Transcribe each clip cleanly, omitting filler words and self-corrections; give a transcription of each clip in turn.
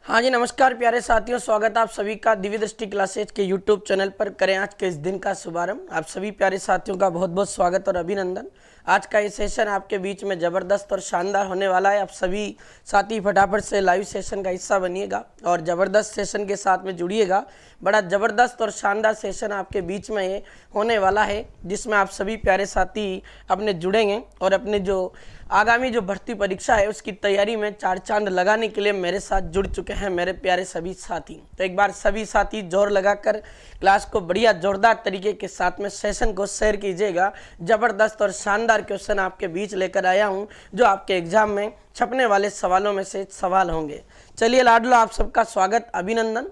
हाँ जी, नमस्कार प्यारे साथियों, स्वागत आप सभी का दिव्य दृष्टि क्लासेज के यूट्यूब चैनल पर। करें आज के इस दिन का शुभारंभ। आप सभी प्यारे साथियों का बहुत बहुत स्वागत और अभिनंदन। आज का ये सेशन आपके बीच में ज़बरदस्त और शानदार होने वाला है। आप सभी साथी फटाफट से लाइव सेशन का हिस्सा बनिएगा और ज़बरदस्त सेशन के साथ में जुड़िएगा। बड़ा ज़बरदस्त और शानदार सेशन आपके बीच में ये होने वाला है, जिसमें आप सभी प्यारे साथी अपने जुड़ेंगे और अपने जो आगामी जो भर्ती परीक्षा है उसकी तैयारी में चार चांद लगाने के लिए मेरे साथ जुड़ चुके हैं मेरे प्यारे सभी साथी। तो एक बार सभी साथी जोर लगाकर क्लास को बढ़िया जोरदार तरीके के साथ में सेशन को शेयर कीजिएगा। ज़बरदस्त और शानदार क्वेश्चन आपके बीच लेकर आया हूं, जो आपके एग्जाम में छपने वाले सवालों में से सवाल होंगे। चलिए लाडलो, आप सबका स्वागत अभिनंदन।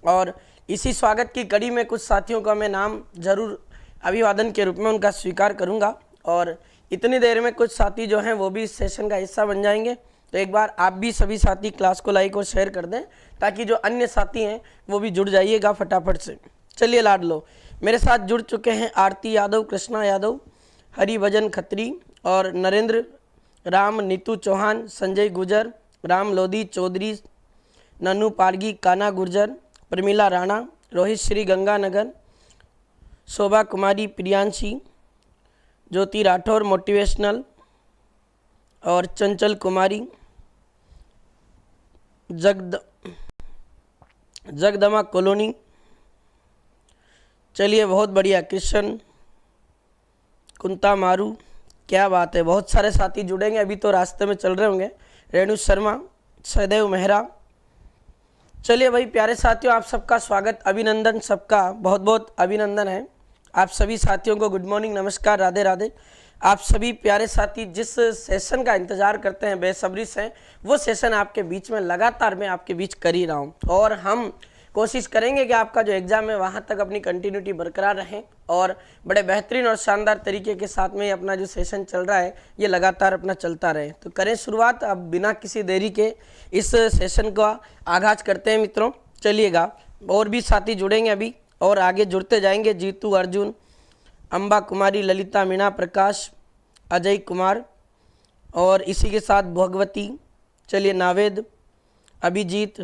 और इसी स्वागत की कड़ी में कुछ साथियों का मैं नाम जरूर अभिवादन के रूप में उनका स्वीकार करूँगा और इतनी देर में कुछ साथी जो हैं वो भी इस सेशन का हिस्सा बन जाएंगे। तो एक बार आप भी सभी साथी क्लास को लाइक और शेयर कर दें, ताकि जो अन्य साथी हैं वो भी जुड़ जाइएगा फटाफट से। चलिए लाडलो, मेरे साथ जुड़ चुके हैं आरती यादव, कृष्णा यादव, हरिभजन खत्री और नरेंद्र राम, नीतू चौहान, संजय गुजर, राम लोधी चौधरी, नन्नू पारगी, काना गुर्जर, प्रमिला राणा, रोहित श्री गंगानगर, शोभा कुमारी, प्रियांशी, ज्योति राठौर मोटिवेशनल और चंचल कुमारी, जगदमा कॉलोनी। चलिए बहुत बढ़िया, कृष्ण कुंता मारू, क्या बात है, बहुत सारे साथी जुड़ेंगे, अभी तो रास्ते में चल रहे होंगे। रेणु शर्मा, सदैव मेहरा। चलिए भाई प्यारे साथियों, आप सबका स्वागत अभिनंदन, सबका बहुत बहुत अभिनंदन है। आप सभी साथियों को गुड मॉर्निंग, नमस्कार, राधे राधे। आप सभी प्यारे साथी जिस सेशन का इंतजार करते हैं बेसब्री से, वो सेशन आपके बीच में लगातार मैं आपके बीच कर ही रहा हूँ और हम कोशिश करेंगे कि आपका जो एग्ज़ाम है वहाँ तक अपनी कंटिन्यूटी बरकरार रहे और बड़े बेहतरीन और शानदार तरीके के साथ में अपना जो सेशन चल रहा है ये लगातार अपना चलता रहे। तो करें शुरुआत अब बिना किसी देरी के इस सेशन का आगाज़ करते हैं मित्रों। चलिएगा, और भी साथी जुड़ेंगे अभी और आगे जुड़ते जाएंगे। जीतू, अर्जुन, अंबा कुमारी, ललिता, मीणा, प्रकाश, अजय कुमार और इसी के साथ भगवती। चलिए नावेद, अभिजीत,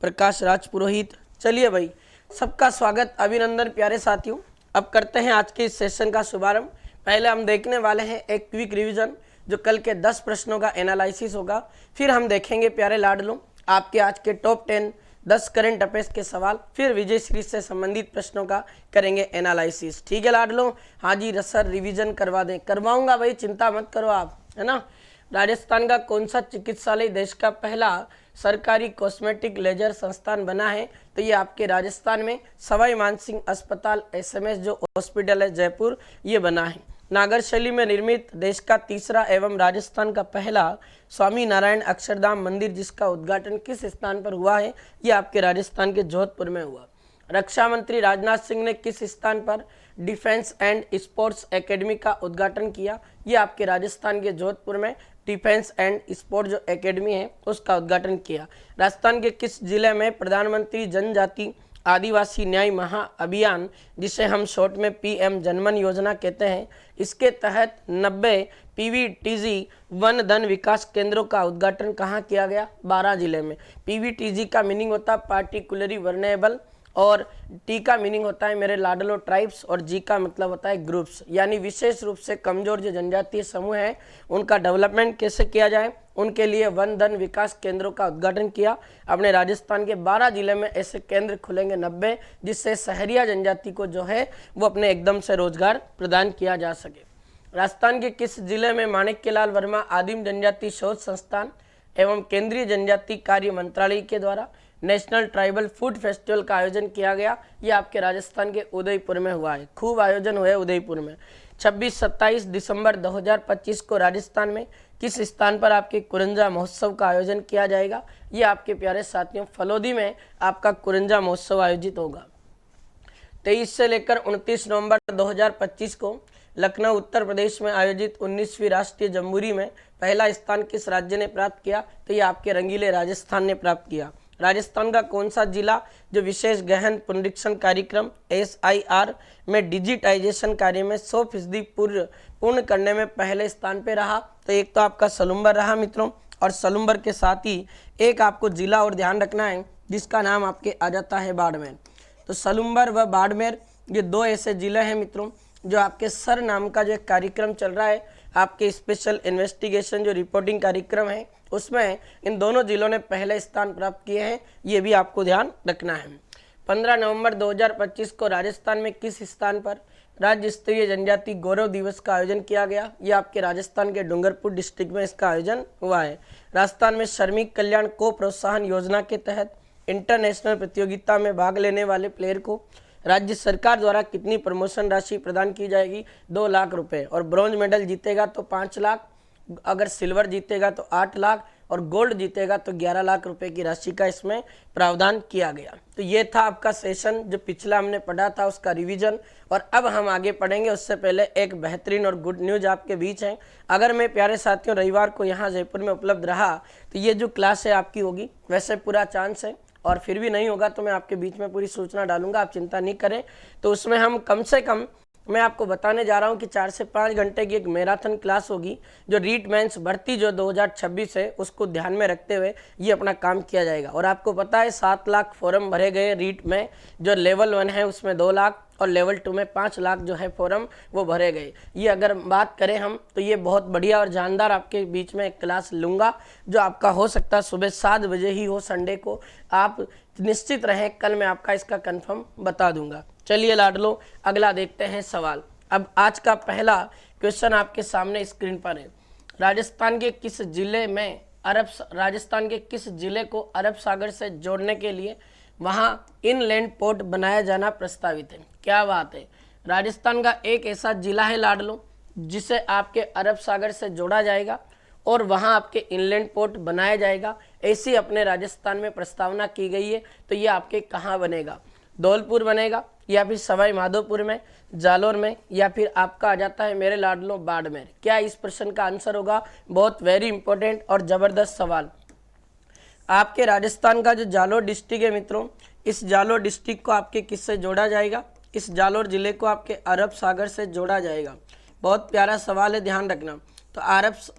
प्रकाश राज पुरोहित। चलिए भाई, सबका स्वागत अभिनंदन प्यारे साथियों। अब करते हैं आज के इस सेशन का शुभारंभ। पहले हम देखने वाले हैं एक क्विक रिवीजन, जो कल के 10 प्रश्नों का एनालिसिस होगा। फिर हम देखेंगे प्यारे लाडलों आपके आज के टॉप 10 करंट अफेयर्स के सवाल, फिर विजय सीरीज से संबंधित प्रश्नों का करेंगे एनालिसिस। ठीक है लाडलो? हाँ जी सर, रिवीजन करवा दें, करवाऊंगा भाई, चिंता मत करो आप, है ना। राजस्थान का कौन सा चिकित्सालय देश का पहला सरकारी कॉस्मेटिक लेजर संस्थान बना है? तो ये आपके राजस्थान में सवाई मानसिंह अस्पताल SMS जो हॉस्पिटल है जयपुर, ये बना है। नागर शैली में निर्मित देश का तीसरा एवं राजस्थान का पहला स्वामी नारायण अक्षरधाम मंदिर, जिसका उद्घाटन किस स्थान पर हुआ है? ये आपके राजस्थान के जोधपुर में हुआ। रक्षा मंत्री राजनाथ सिंह ने किस स्थान पर डिफेंस एंड स्पोर्ट्स एकेडमी का उद्घाटन किया? ये आपके राजस्थान के जोधपुर में डिफेंस एंड स्पोर्ट्स जो एकेडमी है उसका उद्घाटन किया। राजस्थान के किस जिले में प्रधानमंत्री जनजाति आदिवासी न्याय महाअभियान, जिसे हम शॉर्ट में PM जनमन योजना कहते हैं, इसके तहत 90 PVTG वन धन विकास केंद्रों का उद्घाटन कहाँ किया गया? 12 जिले में। PVTG का मीनिंग होता है पार्टिकुलरली वर्नेबल, और टी का मीनिंग होता है मेरे लाडलो ट्राइब्स, और जी का मतलब होता है ग्रुप्स, यानी विशेष रूप से कमजोर जो जनजातीय समूह है उनका डेवलपमेंट कैसे किया जाए, उनके लिए वन धन विकास केंद्रों का उद्घाटन किया। अपने राजस्थान के 12 जिले में ऐसे केंद्र खुलेंगे 90, जिससे शहरिया जनजाति को जो है वो अपने एकदम से रोजगार प्रदान किया जा सके। राजस्थान के किस जिले में माणिक्यलाल वर्मा आदिम जनजाति शोध संस्थान एवं केंद्रीय जनजाति कार्य मंत्रालय के द्वारा नेशनल ट्राइबल फूड फेस्टिवल का आयोजन किया गया? ये आपके राजस्थान के उदयपुर में हुआ है। खूब आयोजन हुए उदयपुर में। 26-27 दिसंबर 2025 को राजस्थान में किस स्थान पर आपके कुरंजा महोत्सव का आयोजन किया जाएगा? ये आपके प्यारे साथियों फलोदी में आपका कुरंजा महोत्सव आयोजित होगा। 23 से लेकर 29 नवंबर 2025 को लखनऊ उत्तर प्रदेश में आयोजित 19वीं राष्ट्रीय जम्बूरी में पहला स्थान किस राज्य ने प्राप्त किया? तो ये आपके रंगीले राजस्थान ने प्राप्त किया। राजस्थान का कौन सा जिला जो विशेष गहन पुनरीक्षण कार्यक्रम SIR में डिजिटाइजेशन कार्य में 100% पूर्ण करने में पहले स्थान पे रहा? तो एक तो आपका सलुम्बर रहा मित्रों, और सलूम्बर के साथ ही एक आपको जिला और ध्यान रखना है जिसका नाम आपके आ जाता है बाड़मेर। तो सलूम्बर व बाड़मेर ये दो ऐसे जिले हैं मित्रों जो आपके सर नाम का जो एक कार्यक्रम चल रहा है, आपके स्पेशल इन्वेस्टिगेशन जो रिपोर्टिंग कार्यक्रम है उसमें इन दोनों जिलों ने पहले स्थान प्राप्त किए हैं, ये भी आपको ध्यान रखना है। 15 नवंबर 2025 को राजस्थान में किस स्थान पर राज्य स्तरीय जनजाति गौरव दिवस का आयोजन किया गया? ये आपके राजस्थान के डूंगरपुर डिस्ट्रिक्ट में इसका आयोजन हुआ है। राजस्थान में श्रमिक कल्याण को प्रोत्साहन योजना के तहत इंटरनेशनल प्रतियोगिता में भाग लेने वाले प्लेयर को राज्य सरकार द्वारा कितनी प्रमोशन राशि प्रदान की जाएगी? 2 लाख रुपए। और ब्रॉन्ज मेडल जीतेगा तो 5 लाख, अगर सिल्वर जीतेगा तो 8 लाख और गोल्ड जीतेगा तो 11 लाख रुपए की राशि का इसमें प्रावधान किया गया। तो ये था आपका सेशन जो पिछला हमने पढ़ा था उसका रिवीजन। और अब हम आगे पढ़ेंगे उससे पहले एक बेहतरीन और गुड न्यूज आपके बीच है। अगर मैं प्यारे साथियों रविवार को यहाँ जयपुर में उपलब्ध रहा तो ये जो क्लास है आपकी होगी, वैसे पूरा चांस है और फिर भी नहीं होगा तो मैं आपके बीच में पूरी सूचना डालूंगा, आप चिंता नहीं करें। तो उसमें हम कम से कम मैं आपको बताने जा रहा हूं कि 4 से 5 घंटे की एक मैराथन क्लास होगी जो रीट मेंस भर्ती जो 2026 है उसको ध्यान में रखते हुए ये अपना काम किया जाएगा। और आपको पता है 7 लाख फॉर्म भरे गए रीट में, जो लेवल 1 है उसमें 2 लाख और लेवल 2 में 5 लाख जो है फॉर्म वो भरे गए। ये अगर बात करें हम तो ये बहुत बढ़िया और जानदार आपके बीच में एक क्लास लूँगा जो आपका हो सकता है सुबह 7 बजे ही हो संडे को। आप निश्चित रहें, कल मैं आपका इसका कंफर्म बता दूंगा। चलिए लाडलो अगला देखते हैं सवाल। अब आज का पहला क्वेश्चन आपके सामने स्क्रीन पर है। राजस्थान के किस जिले को अरब सागर से जोड़ने के लिए वहां इनलैंड पोर्ट बनाया जाना प्रस्तावित है? क्या बात है। राजस्थान का एक ऐसा जिला है लाडलो जिसे आपके अरब सागर से जोड़ा जाएगा और वहां आपके इनलैंड पोर्ट बनाया जाएगा, ऐसी अपने राजस्थान में प्रस्तावना की गई है। तो ये आपके कहाँ बनेगा? धौलपुर बनेगा या फिर सवाई माधोपुर में, जालोर में, या फिर आपका आ जाता है मेरे लाडलो बाड़मेर? क्या इस प्रश्न का आंसर होगा? बहुत वेरी इंपॉर्टेंट और जबरदस्त सवाल। आपके राजस्थान का जो जालोर डिस्ट्रिक्ट है मित्रों, इस जालोर डिस्ट्रिक्ट को आपके किससे जोड़ा जाएगा? इस जालोर जिले को आपके अरब सागर से जोड़ा जाएगा। बहुत प्यारा सवाल है, ध्यान रखना। तो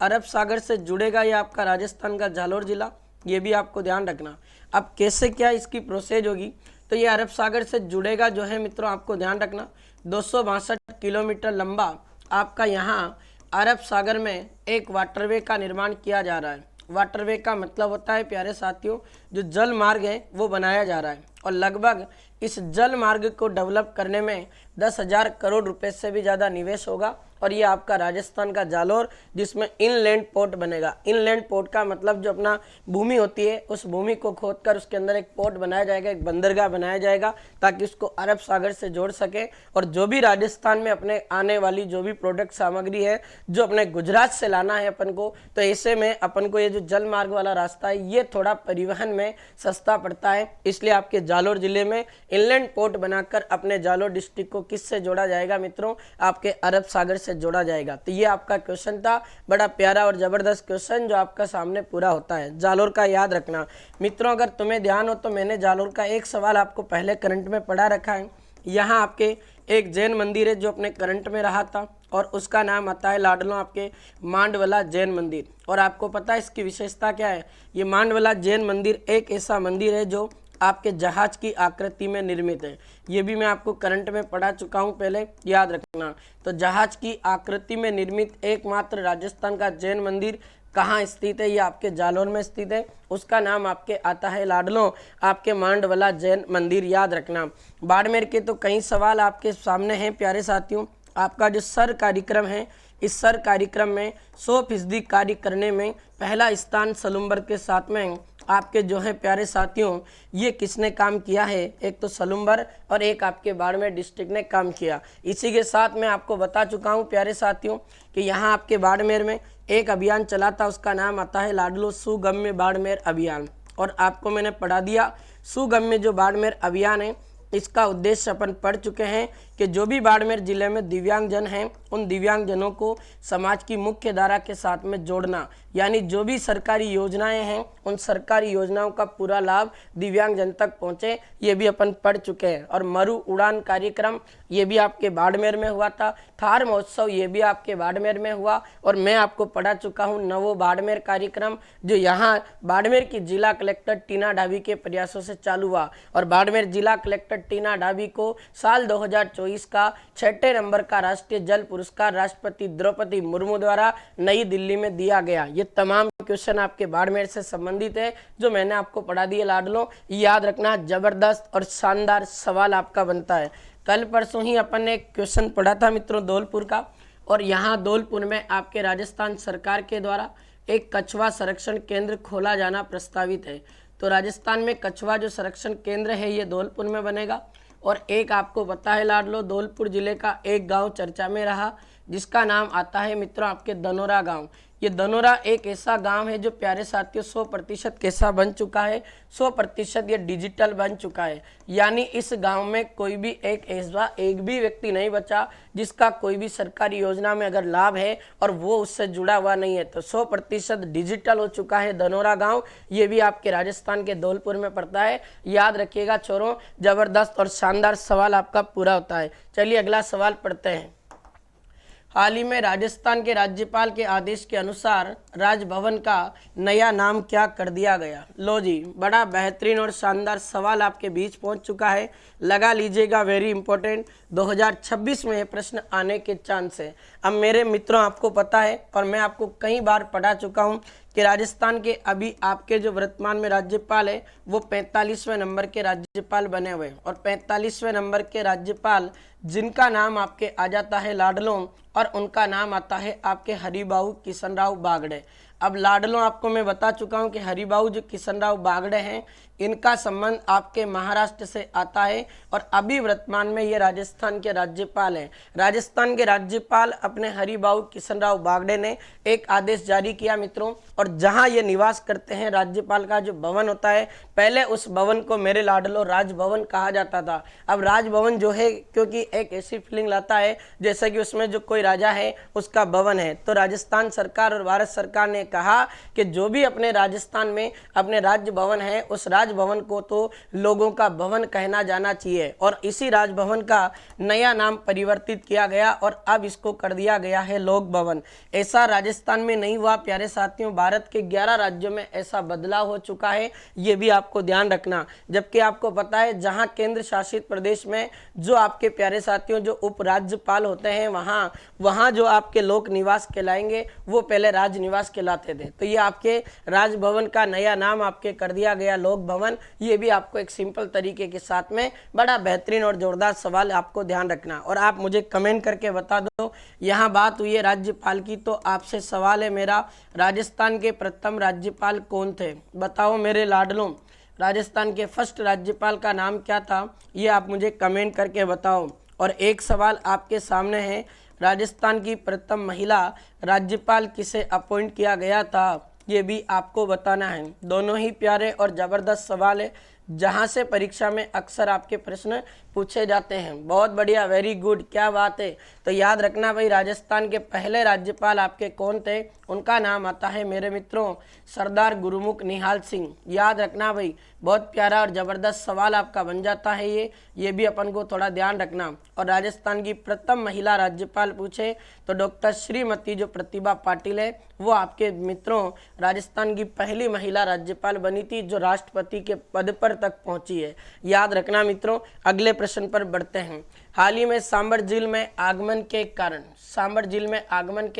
अरब सागर से जुड़ेगा ये आपका राजस्थान का जालोर जिला, ये भी आपको ध्यान रखना। अब कैसे क्या इसकी प्रोसेस होगी? तो ये अरब सागर से जुड़ेगा जो है मित्रों, आपको ध्यान रखना 262 किलोमीटर लंबा आपका यहाँ अरब सागर में एक वाटरवे का निर्माण किया जा रहा है। वाटरवे का मतलब होता है प्यारे साथियों जो जल मार्ग है वो बनाया जा रहा है और लगभग इस जल मार्ग को डेवलप करने में 10,000 करोड़ रुपए से भी ज़्यादा निवेश होगा। और ये आपका राजस्थान का जालोर जिसमें इनलैंड पोर्ट बनेगा। इनलैंड पोर्ट का मतलब जो अपना भूमि होती है उस भूमि को खोदकर उसके अंदर एक पोर्ट बनाया जाएगा, एक बंदरगाह बनाया जाएगा ताकि उसको अरब सागर से जोड़ सके। और जो भी राजस्थान में अपने आने वाली जो भी प्रोडक्ट सामग्री है जो अपने गुजरात से लाना है अपन को, तो ऐसे में अपन को ये जो जल मार्ग वाला रास्ता है ये थोड़ा परिवहन में सस्ता पड़ता है। इसलिए आपके जालोर जिले में इनलैंड पोर्ट बनाकर अपने जालोर डिस्ट्रिक्ट को किससे जोड़ा जाएगा मित्रों? आपके अरब सागर से जोड़ा जाएगा। तो ये आपका क्वेश्चन था, बड़ा प्यारा और जबरदस्त क्वेश्चन जो आपका सामने पूरा होता है। जालोर का याद रखना मित्रों, अगर तुम्हें ध्यान हो तो मैंने जालोर का एक सवाल आपको पहले करंट में पढ़ा रखा है। यहाँ आपके एक जैन मंदिर है जो अपने करंट में रहा था और उसका नाम आता है लाडलो आपके मांडवाला जैन मंदिर। और आपको पता है इसकी विशेषता क्या है? ये मांडवाला जैन मंदिर एक ऐसा मंदिर है जो आपके जहाज की आकृति में निर्मित है। ये भी मैं आपको करंट में पढ़ा चुका हूँ, पहले याद रखना। तो जहाज की आकृति में निर्मित एकमात्र राजस्थान का जैन मंदिर कहाँ स्थित है? ये आपके जालोर में स्थित है। उसका नाम आपके आता है लाडलो आपके मांडवाला जैन मंदिर, याद रखना। बाड़मेर के तो कई सवाल आपके सामने हैं प्यारे साथियों। आपका जो सर कार्यक्रम है, इस सर कार्यक्रम में 100% कार्य करने में पहला स्थान सलूम्बर के साथ में आपके जो है प्यारे साथियों ये किसने काम किया है? एक तो सलूम्बर और एक आपके बाड़मेर डिस्ट्रिक्ट ने काम किया। इसी के साथ मैं आपको बता चुका हूँ प्यारे साथियों कि यहाँ आपके बाड़मेर में एक अभियान चला था, उसका नाम आता है लाडलो सुगम्य बाड़मेर अभियान। और आपको मैंने पढ़ा दिया सुगम्य जो बाड़मेर अभियान है इसका उद्देश्य अपन पढ़ चुके हैं कि जो भी बाड़मेर जिले में दिव्यांगजन हैं उन दिव्यांगजनों को समाज की मुख्य धारा के साथ में जोड़ना, यानी जो भी सरकारी योजनाएं हैं उन सरकारी योजनाओं का पूरा लाभ दिव्यांगजन तक पहुंचे, ये भी अपन पढ़ चुके हैं। और मरु उड़ान कार्यक्रम ये भी आपके बाड़मेर में हुआ था। थार महोत्सव ये भी आपके बाड़मेर में हुआ। और मैं आपको पढ़ा चुका हूँ नवो बाड़मेर कार्यक्रम, जो यहाँ बाड़मेर की जिला कलेक्टर टीना डाबी के प्रयासों से चालू हुआ। और बाड़मेर जिला कलेक्टर टीना डाबी को साल 2024 का 6ठे नंबर का राष्ट्रीय जल पुरस्कार राष्ट्रपति द्रौपदी मुर्मू द्वारा नई दिल्ली में दिया गया। ये तमाम क्वेश्चन आपके बाड़मेर से संबंधित है जो मैंने आपको पढ़ा दिए लाडलो, याद रखना। जबरदस्त और शानदार सवाल आपका बनता है। कल परसों ही अपन ने एक क्वेश्चन पढ़ा था मित्रों धौलपुर का, और यहाँ धौलपुर में आपके राजस्थान सरकार के द्वारा एक कछुआ संरक्षण केंद्र खोला जाना प्रस्तावित है। तो राजस्थान में कछुआ जो संरक्षण केंद्र है ये धौलपुर में बनेगा। और एक आपको पता है लाडलो, धौलपुर जिले का एक गांव चर्चा में रहा जिसका नाम आता है मित्रों आपके धनोरा गांव। ये धनोरा एक ऐसा गांव है जो प्यारे साथियों 100% कैसा बन चुका है, 100% ये डिजिटल बन चुका है। यानी इस गांव में कोई भी एक भी व्यक्ति नहीं बचा जिसका कोई भी सरकारी योजना में अगर लाभ है और वो उससे जुड़ा हुआ नहीं है। तो 100% डिजिटल हो चुका है धनोरा गांव। ये भी आपके राजस्थान के धौलपुर में पड़ता है, याद रखिएगा छोरों। जबरदस्त और शानदार सवाल आपका पूरा होता है। चलिए अगला सवाल पढ़ते हैं। हाल ही में राजस्थान के राज्यपाल के आदेश के अनुसार राजभवन का नया नाम क्या कर दिया गया? लो जी, बड़ा बेहतरीन और शानदार सवाल आपके बीच पहुंच चुका है। लगा लीजिएगा, वेरी इंपॉर्टेंट। 2026 में ये प्रश्न आने के चांस है। अब मेरे मित्रों आपको पता है और मैं आपको कई बार पढ़ा चुका हूं कि राजस्थान के अभी आपके जो वर्तमान में राज्यपाल है वो 45वें नंबर के राज्यपाल बने हुए हैं। और 45वें नंबर के राज्यपाल जिनका नाम आपके आ जाता है लाडलों, और उनका नाम आता है आपके हरिबाऊ किशनराव बागड़े। अब लाडलों आपको मैं बता चुका हूं कि हरिबाऊ जो किशनराव बागड़े हैं इनका संबंध आपके महाराष्ट्र से आता है और अभी वर्तमान में ये राजस्थान के राज्यपाल हैं। राजस्थान के राज्यपाल अपने हरिबाऊ किशनराव बागड़े ने एक आदेश जारी किया मित्रों, और जहां ये निवास करते हैं राज्यपाल का जो भवन होता है, पहले उस भवन को मेरे लाडलों राजभवन कहा जाता था। अब राजभवन जो है क्योंकि एक ऐसी फीलिंग लाता है जैसे कि उसमें जो कोई राजा है उसका भवन है। तो राजस्थान सरकार और भारत सरकार ने कहा कि जो भी अपने राजस्थान में अपने राज्य भवन है उस राजभवन को तो लोगों का भवन कहना जाना चाहिए। और इसी राजभवन का नया नाम परिवर्तित किया गया और अब इसको कर दिया गया है लोक भवन। ऐसा राजस्थान में नहीं हुआ प्यारे साथियों, भारत के 11 राज्यों में ऐसा बदलाव हो चुका है, ये भी आपको ध्यान रखना। जबकि आपको पता है जहां केंद्र शासित प्रदेश में जो आपके प्यारे साथियों जो उपराज्यपाल होते हैं वहां जो आपके लोक निवास कहलाएंगे वो पहले राज निवास कहलाते थे। तो ये आपके राजभवन का नया नाम आपके कर दिया गया लोक भवन। ये भी आपको एक सिंपल तरीके के साथ में बड़ा बेहतरीन और जोरदार सवाल आपको ध्यान रखना। और आप मुझे कमेंट करके बता दो, यहाँ बात हुई है राज्यपाल की, तो आपसे सवाल है मेरा, राजस्थान के प्रथम राज्यपाल कौन थे? बताओ मेरे लाडलों, राजस्थान के फर्स्ट राज्यपाल का नाम क्या था? ये आप मुझे कमेंट करके बताओ। और एक सवाल आपके सामने है, राजस्थान की प्रथम महिला राज्यपाल किसे अपॉइंट किया गया था? ये भी आपको बताना है। दोनों ही प्यारे और ज़बरदस्त सवाल है जहाँ से परीक्षा में अक्सर आपके प्रश्न पूछे जाते हैं। बहुत बढ़िया, वेरी गुड, क्या बात है। तो याद रखना भाई, राजस्थान के पहले राज्यपाल आपके कौन थे? उनका नाम आता है मेरे मित्रों सरदार गुरुमुख निहाल सिंह। याद रखना भाई, बहुत प्यारा और ज़बरदस्त सवाल आपका बन जाता है ये भी अपन को थोड़ा ध्यान रखना। और राजस्थान की प्रथम महिला राज्यपाल पूछे तो डॉक्टर श्रीमती जो प्रतिभा पाटिल है वो आपके मित्रों राजस्थान की पहली महिला राज्यपाल बनी थी जो राष्ट्रपति के पद पर तक पहुंची है। याद रखना मित्रों। अगले प्रश्न पर बढ़ते हैं। हाल ही में सांबर झील में आगमन के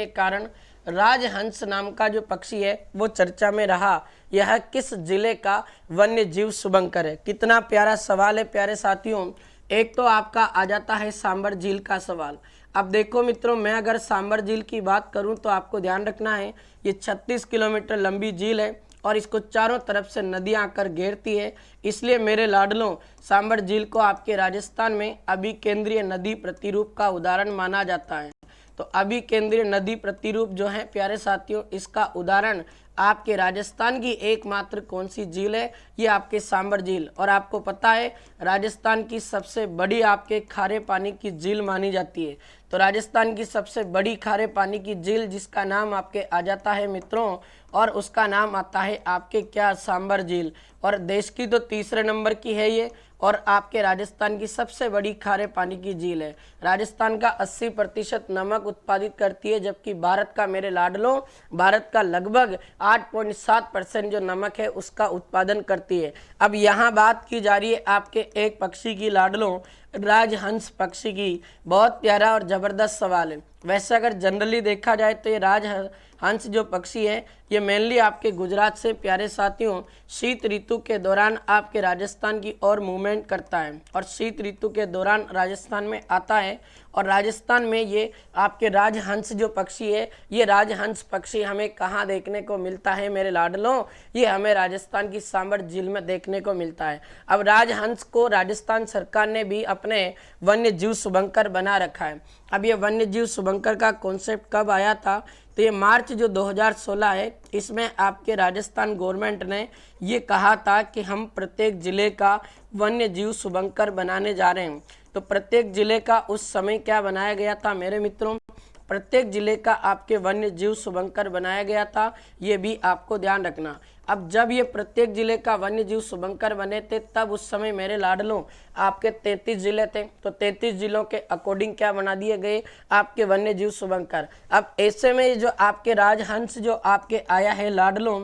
कारण राजहंस नाम का जो पक्षी है वो चर्चा में रहा। यह किस जिले का वन्य जीव शुभंकर है? कितना प्यारा सवाल है प्यारे साथियों। एक तो आपका आ जाता है सांबर झील का सवाल। अब देखो मित्रों, मैं अगर सांबर झील की बात करूं तो आपको ध्यान रखना है ये 36 किलोमीटर लंबी झील है और इसको चारों तरफ से नदियां आकर घेरती है। इसलिए मेरे लाडलों, सांबर झील को आपके राजस्थान में अभी केंद्रीय नदी प्रतिरूप का उदाहरण माना जाता है। तो अभी केंद्रीय नदी प्रतिरूप जो है प्यारे साथियों, इसका उदाहरण आपके राजस्थान की एकमात्र कौन सी झील है? ये आपके सांबर झील। और आपको पता है राजस्थान की सबसे बड़ी आपके खारे पानी की झील मानी जाती है। तो राजस्थान की सबसे बड़ी खारे पानी की झील जिसका नाम आपके आ जाता है मित्रों, और उसका नाम आता है आपके क्या? सांबर झील। और देश की तो तीसरे नंबर की है ये, और आपके राजस्थान की सबसे बड़ी खारे पानी की झील है। राजस्थान का 80% नमक उत्पादित करती है, जबकि भारत का, मेरे लाडलों, भारत का लगभग 8.7% जो नमक है उसका उत्पादन करती है। अब यहाँ बात की जा रही है आपके एक पक्षी की लाडलों, राजहंस पक्षी की। बहुत प्यारा और ज़बरदस्त सवाल है। वैसे अगर जनरली देखा जाए तो ये राजहंस जो पक्षी है ये मेनली आपके गुजरात से, प्यारे साथियों, शीत ऋतु के दौरान आपके राजस्थान की ओर मूवमेंट करता है और शीत ऋतु के दौरान राजस्थान में आता है। और राजस्थान में ये आपके राजहंस जो पक्षी है, ये राजहंस पक्षी हमें कहाँ देखने को मिलता है मेरे लाडलों? ये हमें राजस्थान की सांबर झील में देखने को मिलता है। अब राजहंस को राजस्थान सरकार ने भी अपने वन्य जीव शुभंकर बना रखा है। अब ये वन्य जीव शुभंकर का कॉन्सेप्ट कब आया था? तो ये मार्च जो 2016 है, इसमें आपके राजस्थान गवर्नमेंट ने ये कहा था कि हम प्रत्येक जिले का वन्य जीव शुभंकर बनाने जा रहे हैं। तो प्रत्येक जिले का उस समय क्या बनाया गया था मेरे मित्रों? प्रत्येक जिले का आपके वन्य जीव शुभंकर बनाया गया था, ये भी आपको ध्यान रखना। अब जब ये प्रत्येक जिले का वन्य जीव शुभंकर बने थे, तब उस समय मेरे लाडलों आपके 33 जिले थे। तो 33 जिलों के अकॉर्डिंग क्या बना दिए गए? आपके वन्य जीव शुभंकर। अब ऐसे में जो आपके राजहंस जो आपके आया है लाडलों,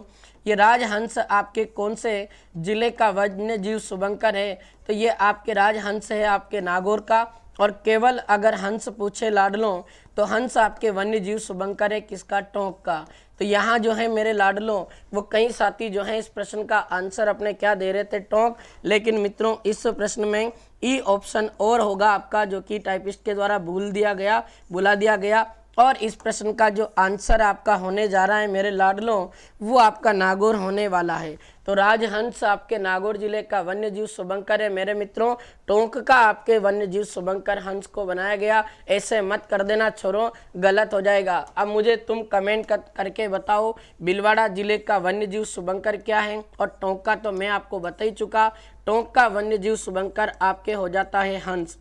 ये राजहंस आपके कौन से जिले का वन्य जीव शुभंकर है? तो ये आपके राजहंस है आपके नागौर का। और केवल अगर हंस पूछे लाडलों तो हंस आपके वन्य जीव शुभंकर है किसका? टोंक का। तो यहाँ जो है मेरे लाडलों, वो कई साथी जो हैं इस प्रश्न का आंसर अपने क्या दे रहे थे? टोंक। लेकिन मित्रों इस प्रश्न में ई ऑप्शन और होगा आपका, जो कि टाइपिस्ट के द्वारा बुला दिया गया। और इस प्रश्न का जो आंसर आपका होने जा रहा है मेरे लाडलों, वो आपका नागौर होने वाला है। तो राजहंस आपके नागौर जिले का वन्य जीव शुभंकर है मेरे मित्रों। टोंक का आपके वन्य जीव शुभंकर हंस को बनाया गया। ऐसे मत कर देना छोरो, गलत हो जाएगा। अब मुझे तुम कमेंट करके बताओ भीलवाड़ा जिले का वन्य जीव शुभंकर क्या है? और टोंक का तो मैं आपको बता ही चुका। टोंक का वन्य जीव शुभंकर आपके हो जाता है हंस।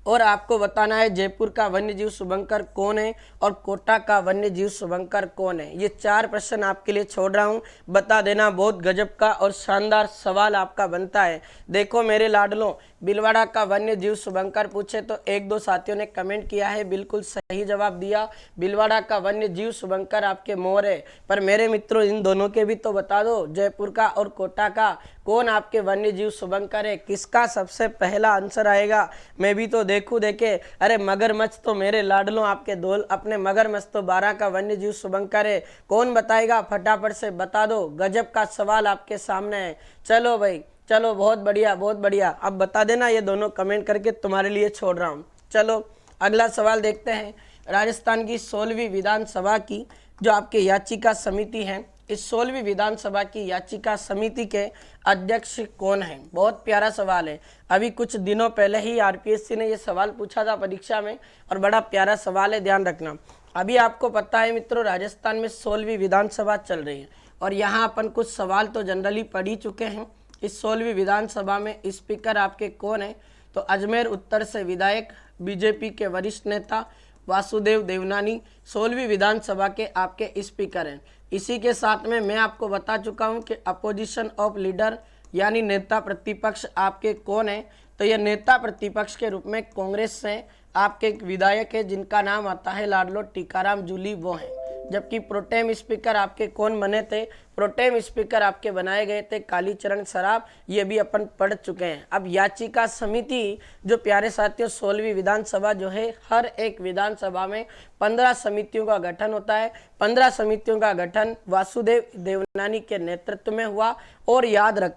और आपको बताना है जयपुर का वन्यजीव शुभंकर कौन है और कोटा का वन्यजीव शुभंकर कौन है। ये 4 प्रश्न आपके लिए छोड़ रहा हूँ, बता देना। बहुत गजब का और शानदार सवाल आपका बनता है। देखो मेरे लाडलों, भीलवाड़ा का वन्यजीव शुभंकर पूछे तो 1-2 साथियों ने कमेंट किया है, बिल्कुल सही जवाब दिया। भीलवाड़ा का वन्यजीव शुभंकर आपके मोर है। पर मेरे मित्रों इन दोनों के भी तो बता दो, जयपुर का और कोटा का कौन आपके वन्यजीव शुभंकर है? किसका सबसे पहला आंसर आएगा? मैं भी तो देखूं देखे। अरे मगरमच्छ तो मेरे लाडलों आपके दोल अपने मगरमच्छ तो 12 का वन्यजीव शुभंकर है। कौन बताएगा? फटाफट से बता दो। गजब का सवाल आपके सामने है। चलो भाई चलो, बहुत बढ़िया बहुत बढ़िया। अब बता देना, ये दोनों कमेंट करके तुम्हारे लिए छोड़ रहा हूँ। चलो अगला सवाल देखते हैं। राजस्थान की 16वीं विधानसभा की जो आपके याचिका समिति है, इस 16वीं विधानसभा की याचिका समिति के अध्यक्ष कौन है? बहुत प्यारा सवाल है। अभी कुछ दिनों पहले ही आरपीएससी ने ये सवाल पूछा था परीक्षा में, और बड़ा प्यारा सवाल है, ध्यान रखना। अभी आपको पता है मित्रों, राजस्थान में 16वीं विधानसभा चल रही है, और यहाँ अपन कुछ सवाल तो जनरली पढ़ ही चुके हैं। इस 16वीं विधानसभा में स्पीकर आपके कौन है? तो अजमेर उत्तर से विधायक बीजेपी के वरिष्ठ नेता वासुदेव देवनानी 16वीं विधानसभा के आपके स्पीकर हैं। इसी के साथ में मैं आपको बता चुका हूं कि अपोजिशन ऑफ लीडर यानी नेता प्रतिपक्ष आपके कौन है? तो ये नेता प्रतिपक्ष के रूप में कांग्रेस से आपके एक विधायक है जिनका नाम आता है लाडलो टीकाराम जूली, वो हैं। जबकि प्रोटेम स्पीकर आपके कौन बने थे? प्रोटेम स्पीकर आपके बनाए गए थे कालीचरण सराफ, ये भी अपन पढ़ चुके हैं। अब याचिका समिति जो प्यारे साथियों 16वीं विधानसभा जो है, हर एक विधानसभा में 15 समितियों का गठन होता है। 15 समितियों का गठन वासुदेव देवनानी के नेतृत्व में हुआ। और याद रख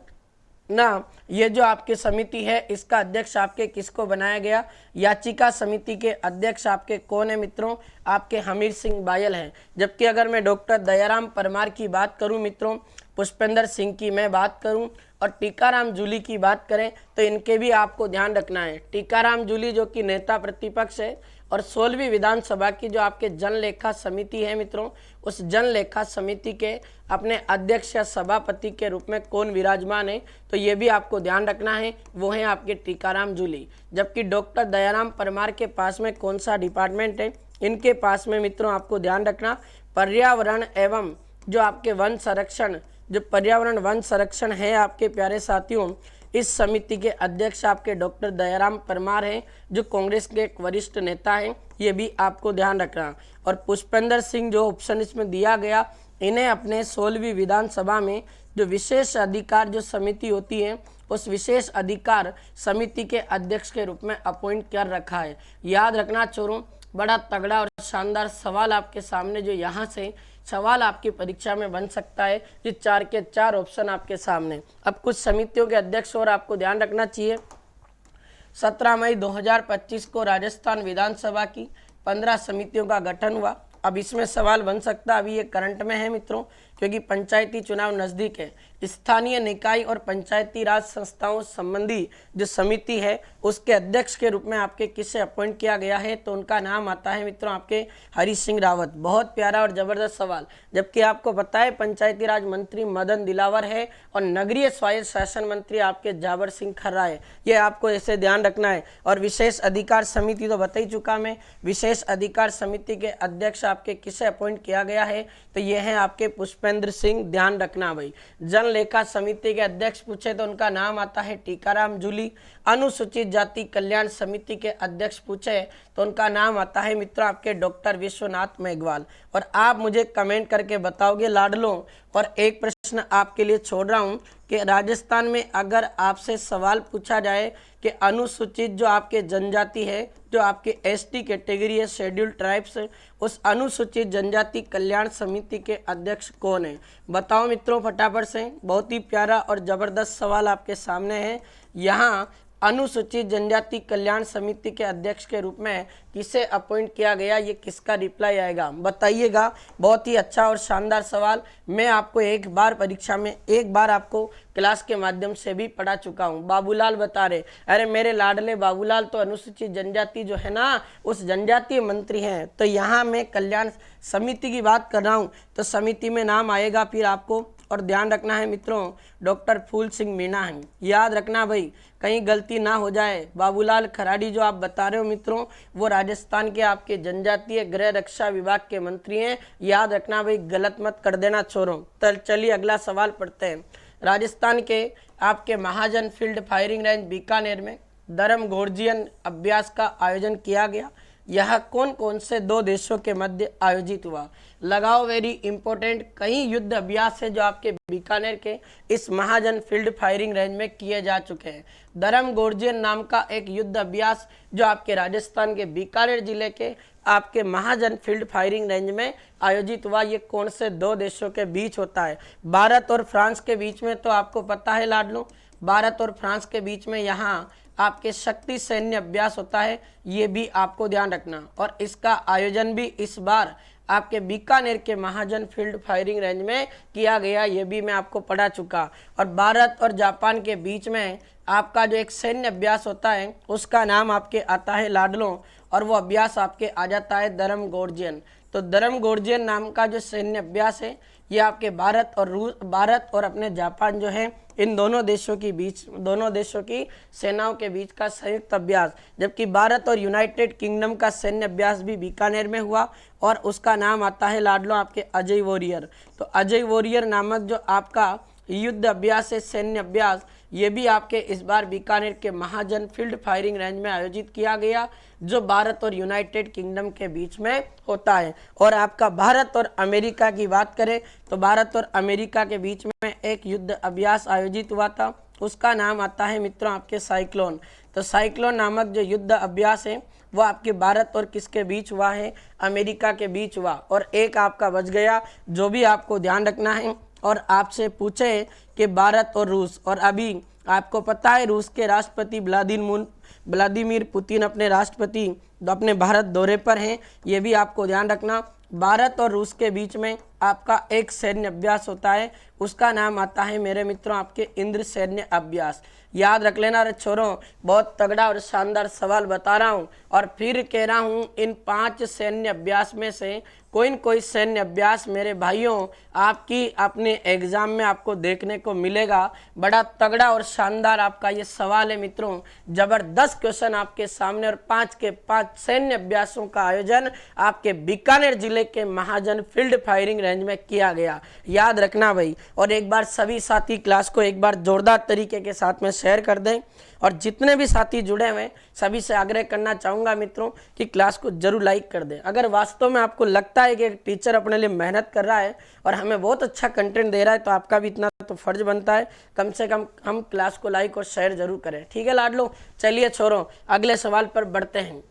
ना, ये जो आपकी समिति है इसका अध्यक्ष आपके किसको बनाया गया? याचिका समिति के अध्यक्ष आपके कौन है मित्रों? आपके हमीर सिंह बायल हैं। जबकि अगर मैं डॉक्टर दयाराम परमार की बात करूं मित्रों, पुष्पेंद्र सिंह की मैं बात करूं और टीकाराम जूली की बात करें तो इनके भी आपको ध्यान रखना है। टीकाराम जूली जो कि नेता प्रतिपक्ष है और 16वीं विधानसभा की जो आपके जनलेखा समिति है मित्रों, उस जनलेखा समिति के अपने अध्यक्ष या सभापति के रूप में कौन विराजमान है, तो ये भी आपको ध्यान रखना है, वो है आपके टीकाराम जूली। जबकि डॉक्टर दयाराम परमार के पास में कौन सा डिपार्टमेंट है, इनके पास में मित्रों आपको ध्यान रखना पर्यावरण एवं जो आपके वन संरक्षण, जो पर्यावरण वन संरक्षण है आपके प्यारे साथियों, इस समिति के अध्यक्ष आपके डॉक्टर दयाराम परमार हैं, जो कांग्रेस के एक वरिष्ठ नेता हैं, ये भी आपको ध्यान रखना। और पुष्पेंद्र सिंह जो ऑप्शन इसमें दिया गया, इन्हें अपने 16वीं विधानसभा में जो विशेष अधिकार जो समिति होती है, उस विशेष अधिकार समिति के अध्यक्ष के रूप में अपॉइंट कर रखा है। याद रखना चोरों, बड़ा तगड़ा और शानदार सवाल आपके सामने जो यहाँ से सवाल आपकी परीक्षा में बन सकता है, जो 4 के 4 ऑप्शन आपके सामने। अब कुछ समितियों के अध्यक्ष और आपको ध्यान रखना चाहिए। 17 मई 2025 को राजस्थान विधानसभा की 15 समितियों का गठन हुआ। अब इसमें सवाल बन सकता है, अभी ये करंट में है मित्रों, क्योंकि पंचायती चुनाव नज़दीक है। स्थानीय निकाय और पंचायती राज संस्थाओं संबंधी जो समिति है, उसके अध्यक्ष के रूप में आपके किसे अपॉइंट किया गया है, तो उनका नाम आता है मित्रों आपके हरीश सिंह रावत। बहुत प्यारा और जबरदस्त सवाल। जबकि आपको पता है पंचायती राज मंत्री मदन दिलावर है और नगरीय स्वायत्त शासन मंत्री आपके जावर सिंह खर्रा है। ये आपको ऐसे ध्यान रखना है। और विशेष अधिकार समिति तो बता ही चुका मैं, विशेष अधिकार समिति के अध्यक्ष आपके किसे अपॉइंट किया गया है, तो ये है आपके पुष्पेंद्र सिंह। ध्यान रखना भाई। जनलेखा समिति के अध्यक्ष पूछे तो उनका नाम आता है टीकाराम जूली। अनुसूचित जाति कल्याण समिति के अध्यक्ष पूछे तो उनका नाम आता है मित्रों आपके डॉक्टर विश्वनाथ मेघवाल। और आप मुझे कमेंट करके बताओगे लाडलों। और एक प्रश्न आपके लिए छोड़ रहा हूं कि राजस्थान में अगर आपसे सवाल पूछा जाए कि अनुसूचित जो आपके जनजाति है, जो आपके एसटी कैटेगरी है, शेड्यूल्ड ट्राइब्स, उस अनुसूचित जनजाति कल्याण समिति के अध्यक्ष कौन है, बताओ मित्रों फटाफट से। बहुत ही प्यारा और जबरदस्त सवाल आपके सामने है। यहाँ अनुसूचित जनजाति कल्याण समिति के अध्यक्ष के रूप में किसे अपॉइंट किया गया, ये किसका रिप्लाई आएगा बताइएगा। बहुत ही अच्छा और शानदार सवाल। मैं आपको एक बार परीक्षा में एक बार आपको क्लास के माध्यम से भी पढ़ा चुका हूँ। बाबूलाल बता रहे, अरे मेरे लाडले बाबूलाल तो अनुसूचित जनजाति जो है ना, उस जनजातीय मंत्री हैं। तो यहाँ मैं कल्याण समिति की बात कर रहा हूँ, तो समिति में नाम आएगा फिर आपको। और ध्यान रखना है मित्रों, डॉक्टर फूल सिंह मीणा हैं। याद रखना भाई, कहीं गलती ना हो जाए। बाबूलाल खराड़ी जो आप बता रहे हो मित्रों, वो राजस्थान के आपके जनजातीय गृह रक्षा विभाग के मंत्री हैं। याद रखना भाई, गलत मत कर देना छोरों। तो चलिए अगला सवाल पढ़ते हैं। राजस्थान के आपके महाजन फील्ड फायरिंग रेंज बीकानेर में धर्म गोर्जियन अभ्यास का आयोजन किया गया। यह कौन कौन से 2 देशों के मध्य आयोजित हुआ? लगाओ, वेरी इंपॉर्टेंट। कई युद्ध अभ्यास है जो आपके बीकानेर के इस महाजन फील्ड फायरिंग रेंज में किए जा चुके हैं। धर्म गोर्जियन नाम का एक युद्ध अभ्यास जो आपके राजस्थान के बीकानेर जिले के आपके महाजन फील्ड फायरिंग रेंज में आयोजित हुआ। ये कौन से 2 देशों के बीच होता है? भारत और फ्रांस के बीच में, तो आपको पता है लाडलो, भारत और फ्रांस के बीच में यहाँ आपके शक्ति सैन्य अभ्यास होता है। ये भी आपको ध्यान रखना। और इसका आयोजन भी इस बार आपके बीकानेर के महाजन फील्ड फायरिंग रेंज में किया गया। ये भी मैं आपको पढ़ा चुका। और भारत और जापान के बीच में आपका जो एक सैन्य अभ्यास होता है, उसका नाम आपके आता है लाडलों, और वो अभ्यास आपके आ जाता है धर्म गोर्जियन। तो धर्म गोर्जियन नाम का जो सैन्य अभ्यास है, ये आपके भारत और अपने जापान जो है, इन दोनों देशों के बीच, दोनों देशों की सेनाओं के बीच का संयुक्त अभ्यास। जबकि भारत और यूनाइटेड किंगडम का सैन्य अभ्यास भी बीकानेर में हुआ, और उसका नाम आता है लाडलो आपके अजय वॉरियर। तो अजय वॉरियर नामक जो आपका युद्ध अभ्यास है, सैन्य अभ्यास, ये भी आपके इस बार बीकानेर के महाजन फील्ड फायरिंग रेंज में आयोजित किया गया, जो भारत और यूनाइटेड किंगडम के बीच में होता है। और आपका भारत और अमेरिका की बात करें तो भारत और अमेरिका के बीच में एक युद्ध अभ्यास आयोजित हुआ था, उसका नाम आता है मित्रों आपके साइक्लोन। तो साइक्लोन नामक जो युद्ध अभ्यास है, वो आपके भारत और किसके बीच हुआ है? अमेरिका के बीच हुआ। और एक आपका बच गया, जो भी आपको ध्यान रखना है। और आपसे पूछे कि भारत और रूस, और अभी आपको पता है रूस के राष्ट्रपति व्लादिमीर पुतिन अपने भारत दौरे पर हैं। ये भी आपको ध्यान रखना। भारत और रूस के बीच में आपका एक सैन्य अभ्यास होता है, उसका नाम आता है मेरे मित्रों आपके इंद्र सैन्य अभ्यास। याद रख लेना रे छोरों, बहुत तगड़ा और शानदार सवाल बता रहा हूँ और फिर कह रहा हूँ इन 5 सैन्य अभ्यास में से कोई न कोई सैन्य अभ्यास मेरे भाइयों आपकी अपने एग्जाम में आपको देखने को मिलेगा। बड़ा तगड़ा और शानदार आपका ये सवाल है मित्रों, जबरदस्त क्वेश्चन आपके सामने और 5 के 5 सैन्य अभ्यासों का आयोजन आपके बीकानेर जिले के महाजन फील्ड फायरिंग रेंज में किया गया। याद रखना भाई, और एक बार सभी साथी क्लास को एक बार जोरदार तरीके के साथ में शेयर कर दें और जितने भी साथी जुड़े हुए सभी से आग्रह करना चाहूँगा मित्रों कि क्लास को जरूर लाइक कर दें। अगर वास्तव में आपको लगता है कि एक टीचर अपने लिए मेहनत कर रहा है और हमें बहुत अच्छा कंटेंट दे रहा है तो आपका भी इतना तो फर्ज बनता है कम से कम हम क्लास को लाइक और शेयर जरूर करें। ठीक है लाडलो, चलिए छोड़ो अगले सवाल पर बढ़ते हैं।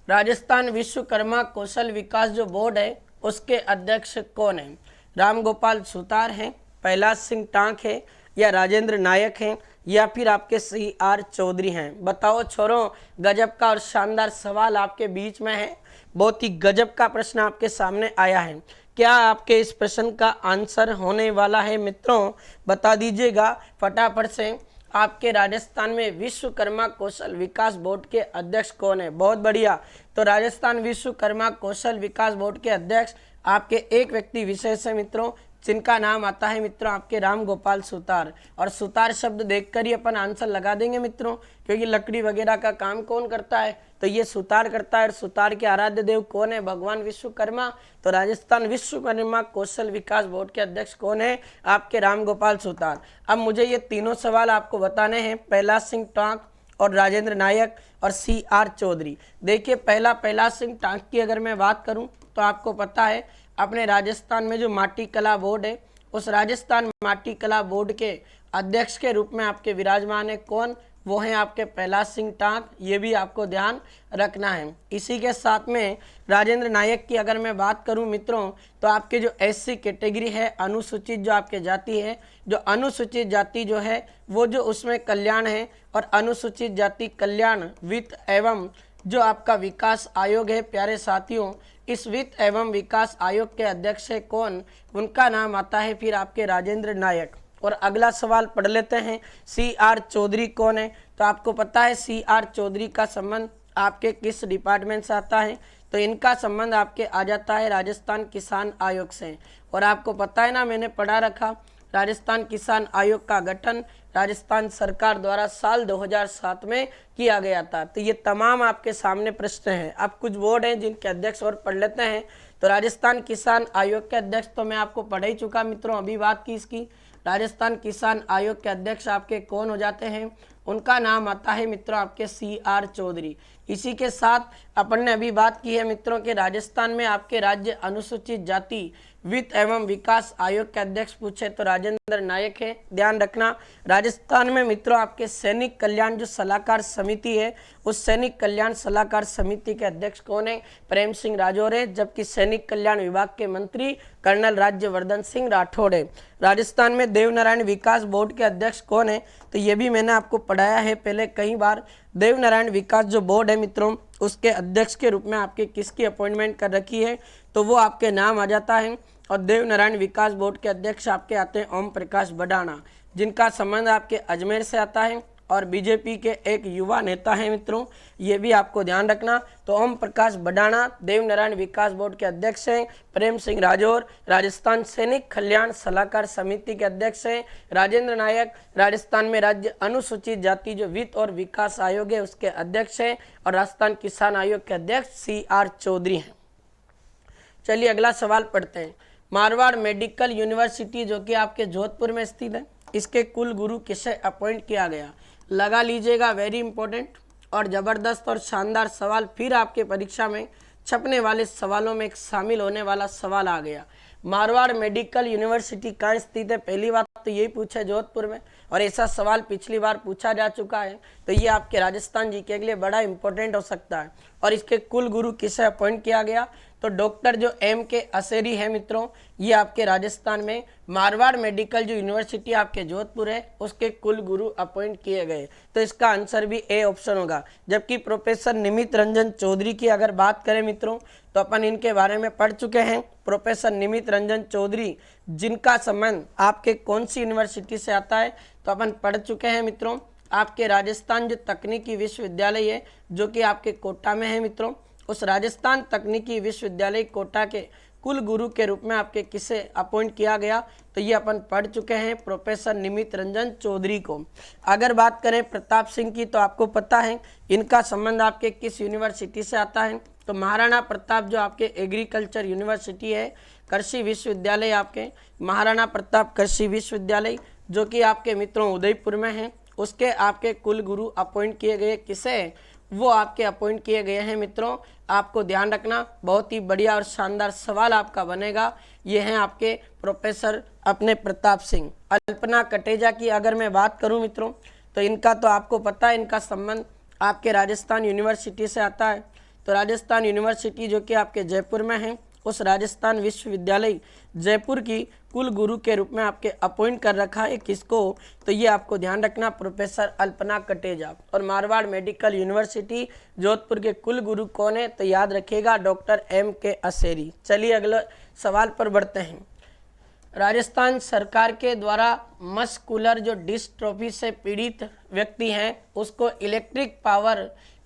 राजस्थान विश्वकर्मा कौशल विकास जो बोर्ड है उसके अध्यक्ष कौन है? रामगोपाल सुतार हैं, कैलाश सिंह टांक है, या राजेंद्र नायक हैं, या फिर आपके CR चौधरी हैं? बताओ छोरों, गजब का और शानदार सवाल आपके बीच में है, बहुत ही गजब का प्रश्न आपके सामने आया है। क्या आपके इस प्रश्न का आंसर होने वाला है मित्रों? बता दीजिएगा फटाफट से। आपके राजस्थान में विश्वकर्मा कौशल विकास बोर्ड के अध्यक्ष कौन है? बहुत बढ़िया, तो राजस्थान विश्वकर्मा कौशल विकास बोर्ड के अध्यक्ष आपके एक व्यक्ति विशेष है मित्रों, जिनका नाम आता है मित्रों आपके रामगोपाल सुतार। और सुतार शब्द देखकर ही अपन आंसर लगा देंगे मित्रों, क्योंकि लकड़ी वगैरह का काम कौन करता है? तो ये सुतार करता है। और सुतार के आराध्य देव कौन है? भगवान विश्वकर्मा। तो राजस्थान विश्वकर्मा कौशल विकास बोर्ड के अध्यक्ष कौन है? आपके रामगोपाल सुतार। अब मुझे ये तीनों सवाल आपको बताने हैं, कैलाश सिंह टांक और राजेंद्र नायक और CR चौधरी। देखिए पहला कैलाश सिंह टांक की अगर मैं बात करूं तो आपको पता है अपने राजस्थान में जो माटी कला बोर्ड है उस राजस्थान माटी कला बोर्ड के अध्यक्ष के रूप में आपके विराजमान है कौन? वो हैं आपके कैलाश सिंह टांक। ये भी आपको ध्यान रखना है। इसी के साथ में राजेंद्र नायक की अगर मैं बात करूं मित्रों तो आपके जो SC कैटेगरी है, अनुसूचित जो आपके जाति है, जो अनुसूचित जाति जो है वो जो उसमें कल्याण है, और अनुसूचित जाति कल्याण वित्त एवं जो आपका विकास आयोग है प्यारे साथियों, इस वित्त एवं विकास आयोग के अध्यक्ष है कौन? उनका नाम आता है फिर आपके राजेंद्र नायक। और अगला सवाल पढ़ लेते हैं, CR चौधरी कौन है? तो आपको पता है CR चौधरी का संबंध आपके किस डिपार्टमेंट से आता है? तो इनका संबंध आपके आ जाता है राजस्थान किसान आयोग से। और आपको पता है ना, मैंने पढ़ा रखा राजस्थान किसान आयोग का गठन राजस्थान सरकार द्वारा साल 2007 में किया गया था। तो ये तमाम आपके सामने प्रश्न हैं। अब कुछ बोर्ड हैं जिनके अध्यक्ष और पढ़ लेते हैं। तो राजस्थान किसान आयोग के अध्यक्ष तो मैं आपको पढ़ ही चुका मित्रों, अभी बात की इसकी। राजस्थान किसान आयोग के अध्यक्ष आपके कौन हो जाते हैं? उनका नाम आता है मित्रों आपके CR चौधरी। इसी के साथ अपन ने अभी बात की है मित्रों के राजस्थान में आपके राज्य अनुसूचित जाति वित्त एवं विकास आयोग के अध्यक्ष पूछे तो राजेंद्र नायक है। ध्यान रखना राजस्थान में मित्रों आपके सैनिक कल्याण जो सलाहकार समिति है उस सैनिक कल्याण सलाहकार समिति के अध्यक्ष कौन है? प्रेम सिंह राजौर है, जबकि सैनिक कल्याण विभाग के मंत्री कर्नल राज्यवर्धन सिंह राठौड़ है। राजस्थान में देवनारायण विकास बोर्ड के अध्यक्ष कौन है? तो ये भी मैंने आपको पढ़ाया है पहले कई बार। देवनारायण विकास जो बोर्ड है मित्रों उसके अध्यक्ष के रूप में आपके किसकी अपॉइंटमेंट कर रखी है? तो वो आपके नाम आ जाता है। और देवनारायण विकास बोर्ड के अध्यक्ष आपके आते हैं ओम प्रकाश बडाना, जिनका संबंध आपके अजमेर से आता है और बीजेपी के एक युवा नेता हैं मित्रों, ये भी आपको ध्यान रखना। तो ओम प्रकाश बडाना देवनारायण विकास बोर्ड के अध्यक्ष हैं। प्रेम सिंह राजौर राजस्थान सैनिक कल्याण सलाहकार समिति के अध्यक्ष हैं। राजेंद्र नायक राजस्थान में राज्य अनुसूचित जाति जो वित्त और विकास आयोग है उसके अध्यक्ष हैं। और राजस्थान किसान आयोग के अध्यक्ष CR चौधरी हैं। चलिए अगला सवाल पढ़ते हैं। मारवाड़ मेडिकल यूनिवर्सिटी जो कि आपके जोधपुर में स्थित है, इसके कुल गुरु किसे अपॉइंट किया गया? लगा लीजिएगा, वेरी इंपॉर्टेंट और ज़बरदस्त और शानदार सवाल फिर आपके परीक्षा में छपने वाले सवालों में एक शामिल होने वाला सवाल आ गया। मारवाड़ मेडिकल यूनिवर्सिटी कहाँ स्थित है? पहली बात तो यही पूछा जोधपुर में, और ऐसा सवाल पिछली बार पूछा जा चुका है। तो ये आपके राजस्थान जी के लिए बड़ा इंपॉर्टेंट हो सकता है। और इसके कुल गुरु किसे अपॉइंट किया गया? तो डॉक्टर जो M.K. असेरी है मित्रों, ये आपके राजस्थान में मारवाड़ मेडिकल जो यूनिवर्सिटी आपके जोधपुर है उसके कुल गुरु अपॉइंट किए गए। तो इसका आंसर भी ए ऑप्शन होगा। जबकि प्रोफेसर निमित रंजन चौधरी की अगर बात करें मित्रों, तो अपन इनके बारे में पढ़ चुके हैं। प्रोफेसर निमित रंजन चौधरी जिनका संबंध आपके कौन सी यूनिवर्सिटी से आता है, तो अपन पढ़ चुके हैं मित्रों आपके राजस्थान जो तकनीकी विश्वविद्यालय है जो कि आपके कोटा में है मित्रों, उस राजस्थान तकनीकी विश्वविद्यालय कोटा के कुल गुरु के रूप में आपके किसे अपॉइंट किया गया, तो ये अपन पढ़ चुके हैं प्रोफेसर निमित रंजन चौधरी को। अगर बात करें प्रताप सिंह की, तो आपको पता है इनका संबंध आपके किस यूनिवर्सिटी से आता है, तो महाराणा प्रताप जो आपके एग्रीकल्चर यूनिवर्सिटी है, कृषि विश्वविद्यालय आपके महाराणा प्रताप कृषि विश्वविद्यालय जो कि आपके मित्रों उदयपुर में है, उसके आपके कुल गुरु अपॉइंट किए गए किसे, वो आपके अपॉइंट किए गए हैं मित्रों। आपको ध्यान रखना, बहुत ही बढ़िया और शानदार सवाल आपका बनेगा। ये हैं आपके प्रोफेसर अपने प्रताप सिंह। अल्पना कटेजा की अगर मैं बात करूं मित्रों, तो इनका तो आपको पता है इनका संबंध आपके राजस्थान यूनिवर्सिटी से आता है। तो राजस्थान यूनिवर्सिटी जो कि आपके जयपुर में है, उस राजस्थान विश्वविद्यालय जयपुर की कुल गुरु के रूप में आपके अपॉइंट कर रखा है किसको, तो ये आपको ध्यान रखना प्रोफेसर अल्पना कटेजा। और मारवाड़ मेडिकल यूनिवर्सिटी जोधपुर के कुल गुरु कौन है, तो याद रखिएगा डॉक्टर M.K. असेरी। चलिए अगले सवाल पर बढ़ते हैं। राजस्थान सरकार के द्वारा मस्कुलर जो डिस्ट्रोफी से पीड़ित व्यक्ति हैं उसको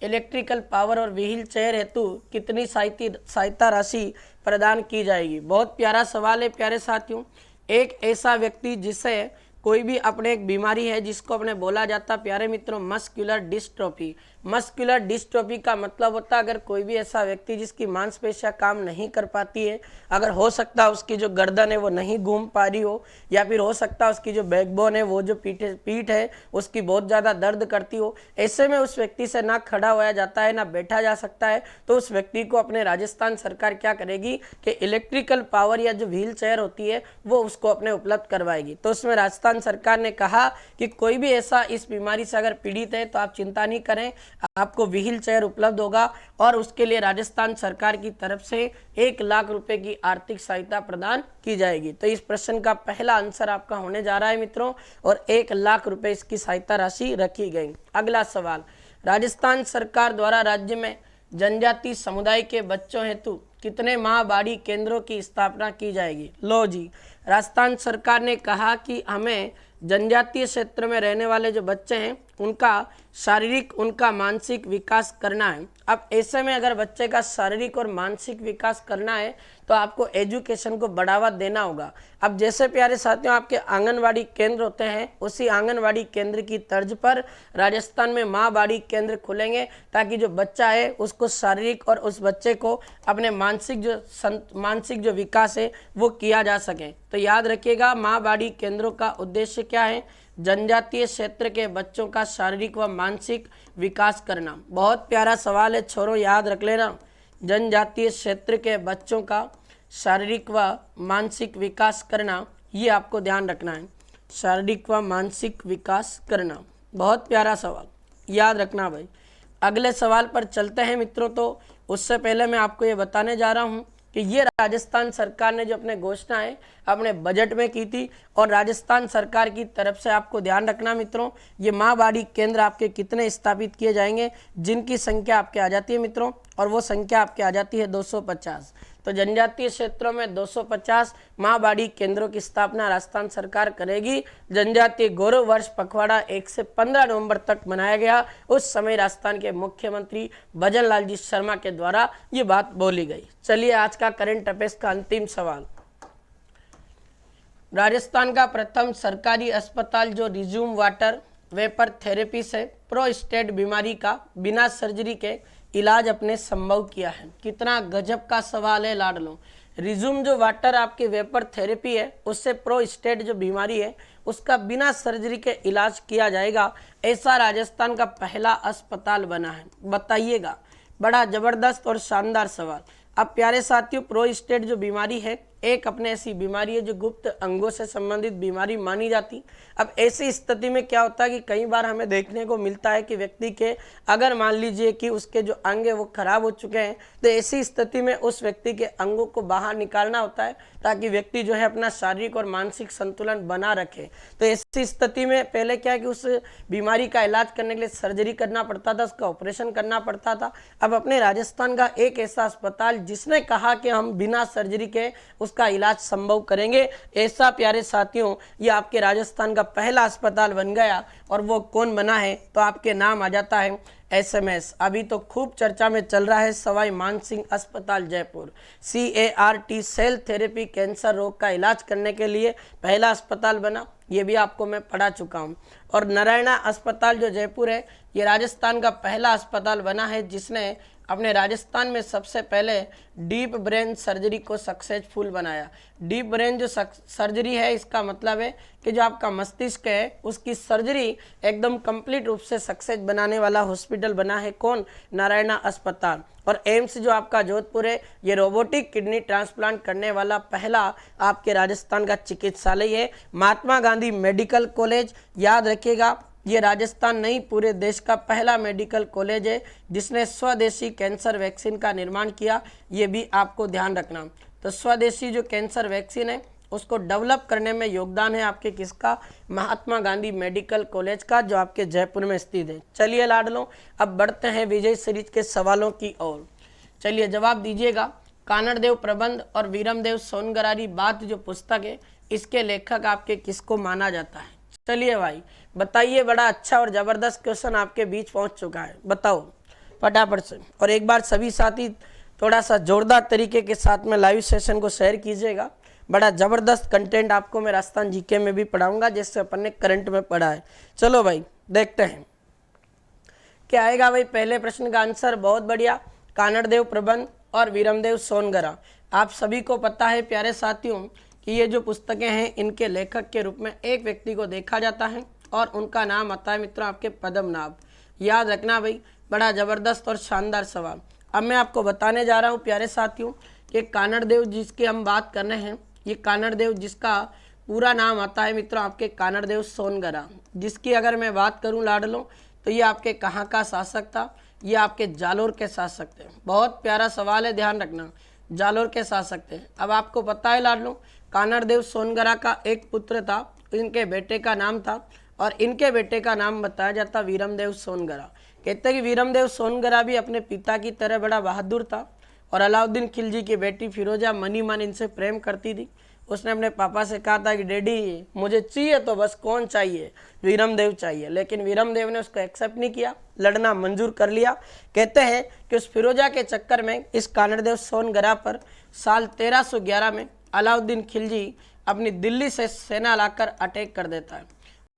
इलेक्ट्रिकल पावर और व्हील चेयर हेतु कितनी सहायता राशि प्रदान की जाएगी। बहुत प्यारा सवाल है प्यारे साथियों। एक ऐसा व्यक्ति जिसे कोई भी अपने एक बीमारी है जिसको अपने बोला जाता प्यारे मित्रों मस्कुलर डिस्ट्रोफी। मस्कुलर डिस्ट्रोफी का मतलब होता है अगर कोई भी ऐसा व्यक्ति जिसकी मांसपेशियां काम नहीं कर पाती है, अगर हो सकता है उसकी जो गर्दन है वो नहीं घूम पा रही हो, या फिर हो सकता है उसकी जो बैकबोन है वो जो पीठ है उसकी बहुत ज़्यादा दर्द करती हो, ऐसे में उस व्यक्ति से ना खड़ा होया जाता है ना बैठा जा सकता है, तो उस व्यक्ति को अपने राजस्थान सरकार क्या करेगी कि इलेक्ट्रिकल पावर या जो व्हील चेयर होती है वो उसको अपने उपलब्ध करवाएगी। तो उसमें राजस्थान सरकार ने कहा कि कोई भी ऐसा इस बीमारी से अगर पीड़ित है तो आप चिंता नहीं करें, आपको व्हील चेयर उपलब्ध होगा और उसके लिए राजस्थान सरकार की तरफ से 1 लाख रुपए की आर्थिक सहायता प्रदान की जाएगी। तो इस प्रश्न का पहला आंसर आपका होने जा रहा है मित्रों, और 1 लाख रुपए इसकी सहायता राशि रखी गई। अगला सवाल, राजस्थान सरकार द्वारा राज्य में जनजाति समुदाय के बच्चों हेतु कितने माँ बाड़ी केंद्रों की स्थापना की जाएगी। लो जी, राजस्थान सरकार ने कहा कि हमें जनजातीय क्षेत्र में रहने वाले जो बच्चे हैं उनका शारीरिक उनका मानसिक विकास करना है। अब ऐसे में अगर बच्चे का शारीरिक और मानसिक विकास करना है तो आपको एजुकेशन को बढ़ावा देना होगा। अब जैसे प्यारे साथियों आपके आंगनवाड़ी केंद्र होते हैं, उसी आंगनवाड़ी केंद्र की तर्ज पर राजस्थान में माँ बाड़ी केंद्र खुलेंगे ताकि जो बच्चा है उसको शारीरिक और उस बच्चे को अपने मानसिक जो विकास है वो किया जा सके। तो याद रखिएगा माँ बाड़ी केंद्रों का उद्देश्य क्या है, जनजातीय क्षेत्र के बच्चों का शारीरिक व मानसिक विकास करना। बहुत प्यारा सवाल है छोरो, याद रख लेना, जनजातीय क्षेत्र के बच्चों का शारीरिक व मानसिक विकास करना, ये आपको ध्यान रखना है, शारीरिक व मानसिक विकास करना। बहुत प्यारा सवाल, याद रखना भाई। अगले सवाल पर चलते हैं मित्रों। तो उससे पहले मैं आपको ये बताने जा रहा हूँ कि ये राजस्थान सरकार ने जो अपने घोषणा है अपने बजट में की थी, और राजस्थान सरकार की तरफ से आपको ध्यान रखना मित्रों, ये माँ बाड़ी केंद्र आपके कितने स्थापित किए जाएंगे, जिनकी संख्या आपके आ जाती है मित्रों, और वो संख्या आपके आ जाती है 250। तो जनजातीय क्षेत्रों में 250 माँ बाड़ी केंद्रों की स्थापना राजस्थान सरकार करेगी। जनजातीय गौरव वर्ष पखवाड़ा 1 से 15 नवंबर तक मनाया गया। उस समय राजस्थान के मुख्यमंत्री भजन लाल जी शर्मा के द्वारा ये बात बोली गई। चलिए आज का करंट अफेयर्स का अंतिम सवाल, राजस्थान का प्रथम सरकारी अस्पताल जो रिज्यूम वाटर वेपर थेरेपी से प्रोस्टेट बीमारी का बिना सर्जरी के इलाज अपने संभव किया है। कितना गजब का सवाल है लाडलो। रिज्यूम जो वाटर आपकी वेपर थेरेपी है उससे प्रोस्टेट जो बीमारी है उसका बिना सर्जरी के इलाज किया जाएगा, ऐसा राजस्थान का पहला अस्पताल बना है। बताइएगा, बड़ा जबरदस्त और शानदार सवाल। अब प्यारे साथियों प्रोस्टेट जो बीमारी है एक अपने ऐसी बीमारी है जो गुप्त अंगों से संबंधित बीमारी मानी जाती। अब ऐसी स्थिति में क्या होता है कि कई बार हमें देखने को मिलता है कि व्यक्ति के अगर मान लीजिए कि उसके जो अंग है वो खराब हो चुके हैं, तो ऐसी स्थिति में उस व्यक्ति के अंगों को बाहर निकालना होता है ताकि व्यक्ति जो है अपना शारीरिक और मानसिक संतुलन बना रखे। तो ऐसी स्थिति में पहले क्या है कि उस बीमारी का इलाज करने के लिए सर्जरी करना पड़ता था, उसका ऑपरेशन करना पड़ता था। अब अपने राजस्थान का एक ऐसा अस्पताल जिसने कहा कि हम बिना सर्जरी के उसका इलाज संभव करेंगे, ऐसा प्यारे साथियों ये आपके राजस्थान का पहला अस्पताल बन गया। और वो कौन बना है, तो आपके नाम आ जाता है SMS। अभी तो खूब चर्चा में चल रहा है सवाई मानसिंह अस्पताल Jaipur. CAR-T cell therapy cancer रोग का इलाज करने के लिए पहला अस्पताल बना, ये भी आपको मैं पढ़ा चुका हूँ। और नारायणा अस्पताल जो जयपुर है, ये राजस्थान का पहला अस्पताल बना है जिसने अपने राजस्थान में सबसे पहले डीप ब्रेन सर्जरी को सक्सेसफुल बनाया। डीप ब्रेन जो सर्जरी है, इसका मतलब है कि जो आपका मस्तिष्क है उसकी सर्जरी एकदम कंप्लीट रूप से सक्सेस बनाने वाला हॉस्पिटल बना है कौन, नारायणा अस्पताल। और एम्स जो आपका जोधपुर है, ये रोबोटिक किडनी ट्रांसप्लांट करने वाला पहला आपके राजस्थान का चिकित्सालय है। महात्मा गांधी मेडिकल कॉलेज, याद रखिएगा ये राजस्थान नहीं पूरे देश का पहला मेडिकल कॉलेज है जिसने स्वदेशी कैंसर वैक्सीन का निर्माण किया, ये भी आपको ध्यान रखना। तो स्वदेशी जो कैंसर वैक्सीन है उसको डेवलप करने में योगदान है आपके किसका, महात्मा गांधी मेडिकल कॉलेज का, जो आपके जयपुर में स्थित है। चलिए लाडलों, अब बढ़ते हैं विजय सीरीज के सवालों की ओर। चलिए जवाब दीजिएगा। कानड़देव प्रबंध और वीरमदेव सोनगरारी बात जो पुस्तक है, इसके लेखक आपके किसको माना जाता है? चलिए भाई बताइए, बड़ा अच्छा और जबरदस्त क्वेश्चन आपके बीच पहुंच चुका है, बताओ फटाफट से। और एक बार सभी साथी थोड़ा सा जोरदार तरीके के साथ में लाइव सेशन को शेयर कीजिएगा। बड़ा जबरदस्त कंटेंट आपको मैं राजस्थान जीके में भी पढ़ाऊंगा जैसे अपन ने करंट में पढ़ा है। चलो भाई देखते हैं क्या आएगा भाई। पहले प्रश्न का आंसर बहुत बढ़िया, कानड़देव प्रबंध और वीरमदेव सोनगरा। आप सभी को पता है प्यारे साथियों कि ये जो पुस्तकें हैं इनके लेखक के रूप में एक व्यक्ति को देखा जाता है और उनका नाम आता है मित्रों आपके पद्मनाभ। याद रखना भाई, बड़ा जबरदस्त और शानदार सवाल। अब मैं आपको बताने जा रहा हूँ प्यारे साथियों कि कानड़देव जिसकी हम बात कर रहे हैं, ये कानड़देव जिसका पूरा नाम आता है मित्रों आपके कानड़देव सोनगरा, जिसकी अगर मैं बात करूँ लाडलों तो ये आपके कहाँ का शासक था, ये आपके जालोर के शासक थे। बहुत प्यारा सवाल है, ध्यान रखना, जालोर के शासक थे। अब आपको पता है लाडलों, कानड़देव सोनगरा का एक पुत्र था, इनके बेटे का नाम था और इनके बेटे का नाम बताया जाता वीरमदेव सोनगरा। कहते हैं कि वीरमदेव सोनगरा भी अपने पिता की तरह बड़ा बहादुर था और अलाउद्दीन खिलजी की बेटी फिरोजा मनी मन इनसे प्रेम करती थी। उसने अपने पापा से कहा था कि डैडी मुझे चाहिए तो बस कौन चाहिए, वीरमदेव चाहिए, लेकिन वीरमदेव ने उसको एक्सेप्ट नहीं किया, लड़ना मंजूर कर लिया। कहते हैं कि उस फिरोजा के चक्कर में इस कानड़देव सोनगरा पर साल 1311 में अलाउद्दीन खिलजी अपनी दिल्ली से सेना लाकर अटैक कर देता है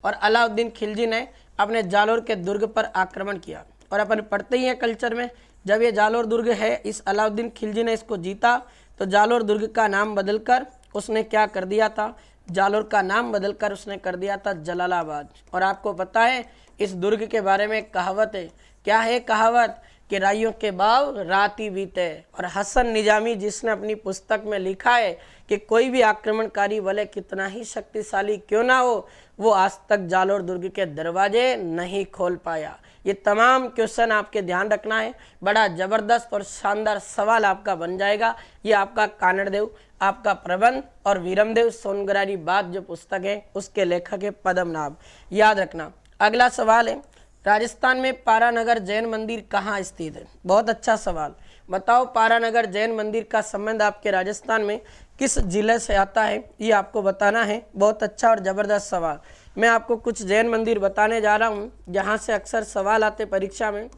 और अलाउद्दीन खिलजी ने अपने जालोर के दुर्ग पर आक्रमण किया। और अपन पढ़ते ही हैं कल्चर में, जब ये जालोर दुर्ग है इस अलाउद्दीन खिलजी ने इसको जीता तो जालोर दुर्ग का नाम बदलकर उसने क्या कर दिया था, जालोर का नाम बदलकर उसने कर दिया था जलालाबाद। और आपको पता है इस दुर्ग के बारे में एक कहावत है, क्या है कहावत कि राइयों के बाव रात ही बीते। और हसन निजामी जिसने अपनी पुस्तक में लिखा है कि कोई भी आक्रमणकारी भले कितना ही शक्तिशाली क्यों ना हो, वो आज तक जालोर दुर्ग के दरवाजे नहीं खोल पाया। ये तमाम क्वेश्चन आपके ध्यान रखना है, बड़ा जबरदस्त और शानदार सवाल आपका बन जाएगा। ये आपका कानड़देव, आपका प्रबंध और वीरमदेव सोनगरारी बात जो पुस्तक है उसके लेखक है पद्मनाभ, याद रखना। अगला सवाल है, राजस्थान में पारानगर जैन मंदिर कहाँ स्थित है? बहुत अच्छा सवाल, बताओ पारानगर जैन मंदिर का संबंध आपके राजस्थान में किस जिले से आता है, ये आपको बताना है। बहुत अच्छा और ज़बरदस्त सवाल। मैं आपको कुछ जैन मंदिर बताने जा रहा हूँ जहाँ से अक्सर सवाल आते परीक्षा में।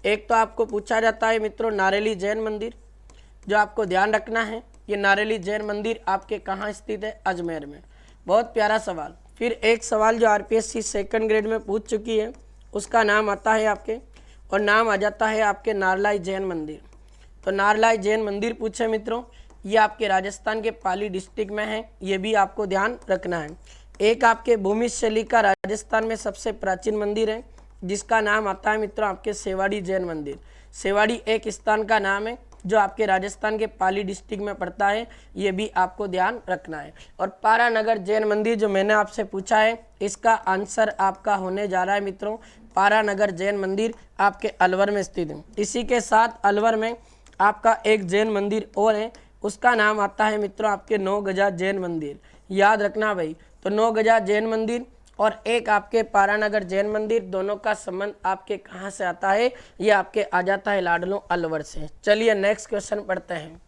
एक तो आपको पूछा जाता है मित्रों नारेली जैन मंदिर, जो आपको ध्यान रखना है। ये नारेली जैन मंदिर आपके कहाँ स्थित है? अजमेर में। बहुत प्यारा सवाल। फिर एक सवाल जो RPSC सेकंड ग्रेड में पूछ चुकी है, उसका नाम आता है आपके, और नाम आ जाता है आपके नारलाई जैन मंदिर। तो नारलाई जैन मंदिर पूछे मित्रों, ये आपके राजस्थान के पाली डिस्ट्रिक्ट में है, ये भी आपको ध्यान रखना है। एक आपके भूमि शैली का राजस्थान में सबसे प्राचीन मंदिर है जिसका नाम आता है मित्रों आपके सेवाड़ी जैन मंदिर। सेवाड़ी एक स्थान का नाम है जो आपके राजस्थान के पाली डिस्ट्रिक्ट में पड़ता है, ये भी आपको ध्यान रखना है। और पारानगर जैन मंदिर जो मैंने आपसे पूछा है, इसका आंसर आपका होने जा रहा है मित्रों पारानगर जैन मंदिर आपके अलवर में स्थित है। इसी के साथ अलवर में आपका एक जैन मंदिर और है, उसका नाम आता है मित्रों आपके 9 गजा जैन मंदिर। याद रखना भाई, तो 9 गजा जैन मंदिर और एक आपके पारानगर जैन मंदिर, दोनों का संबंध आपके कहाँ से आता है, ये आपके आ जाता है लाडलो अलवर से। चलिए नेक्स्ट क्वेश्चन पढ़ते हैं।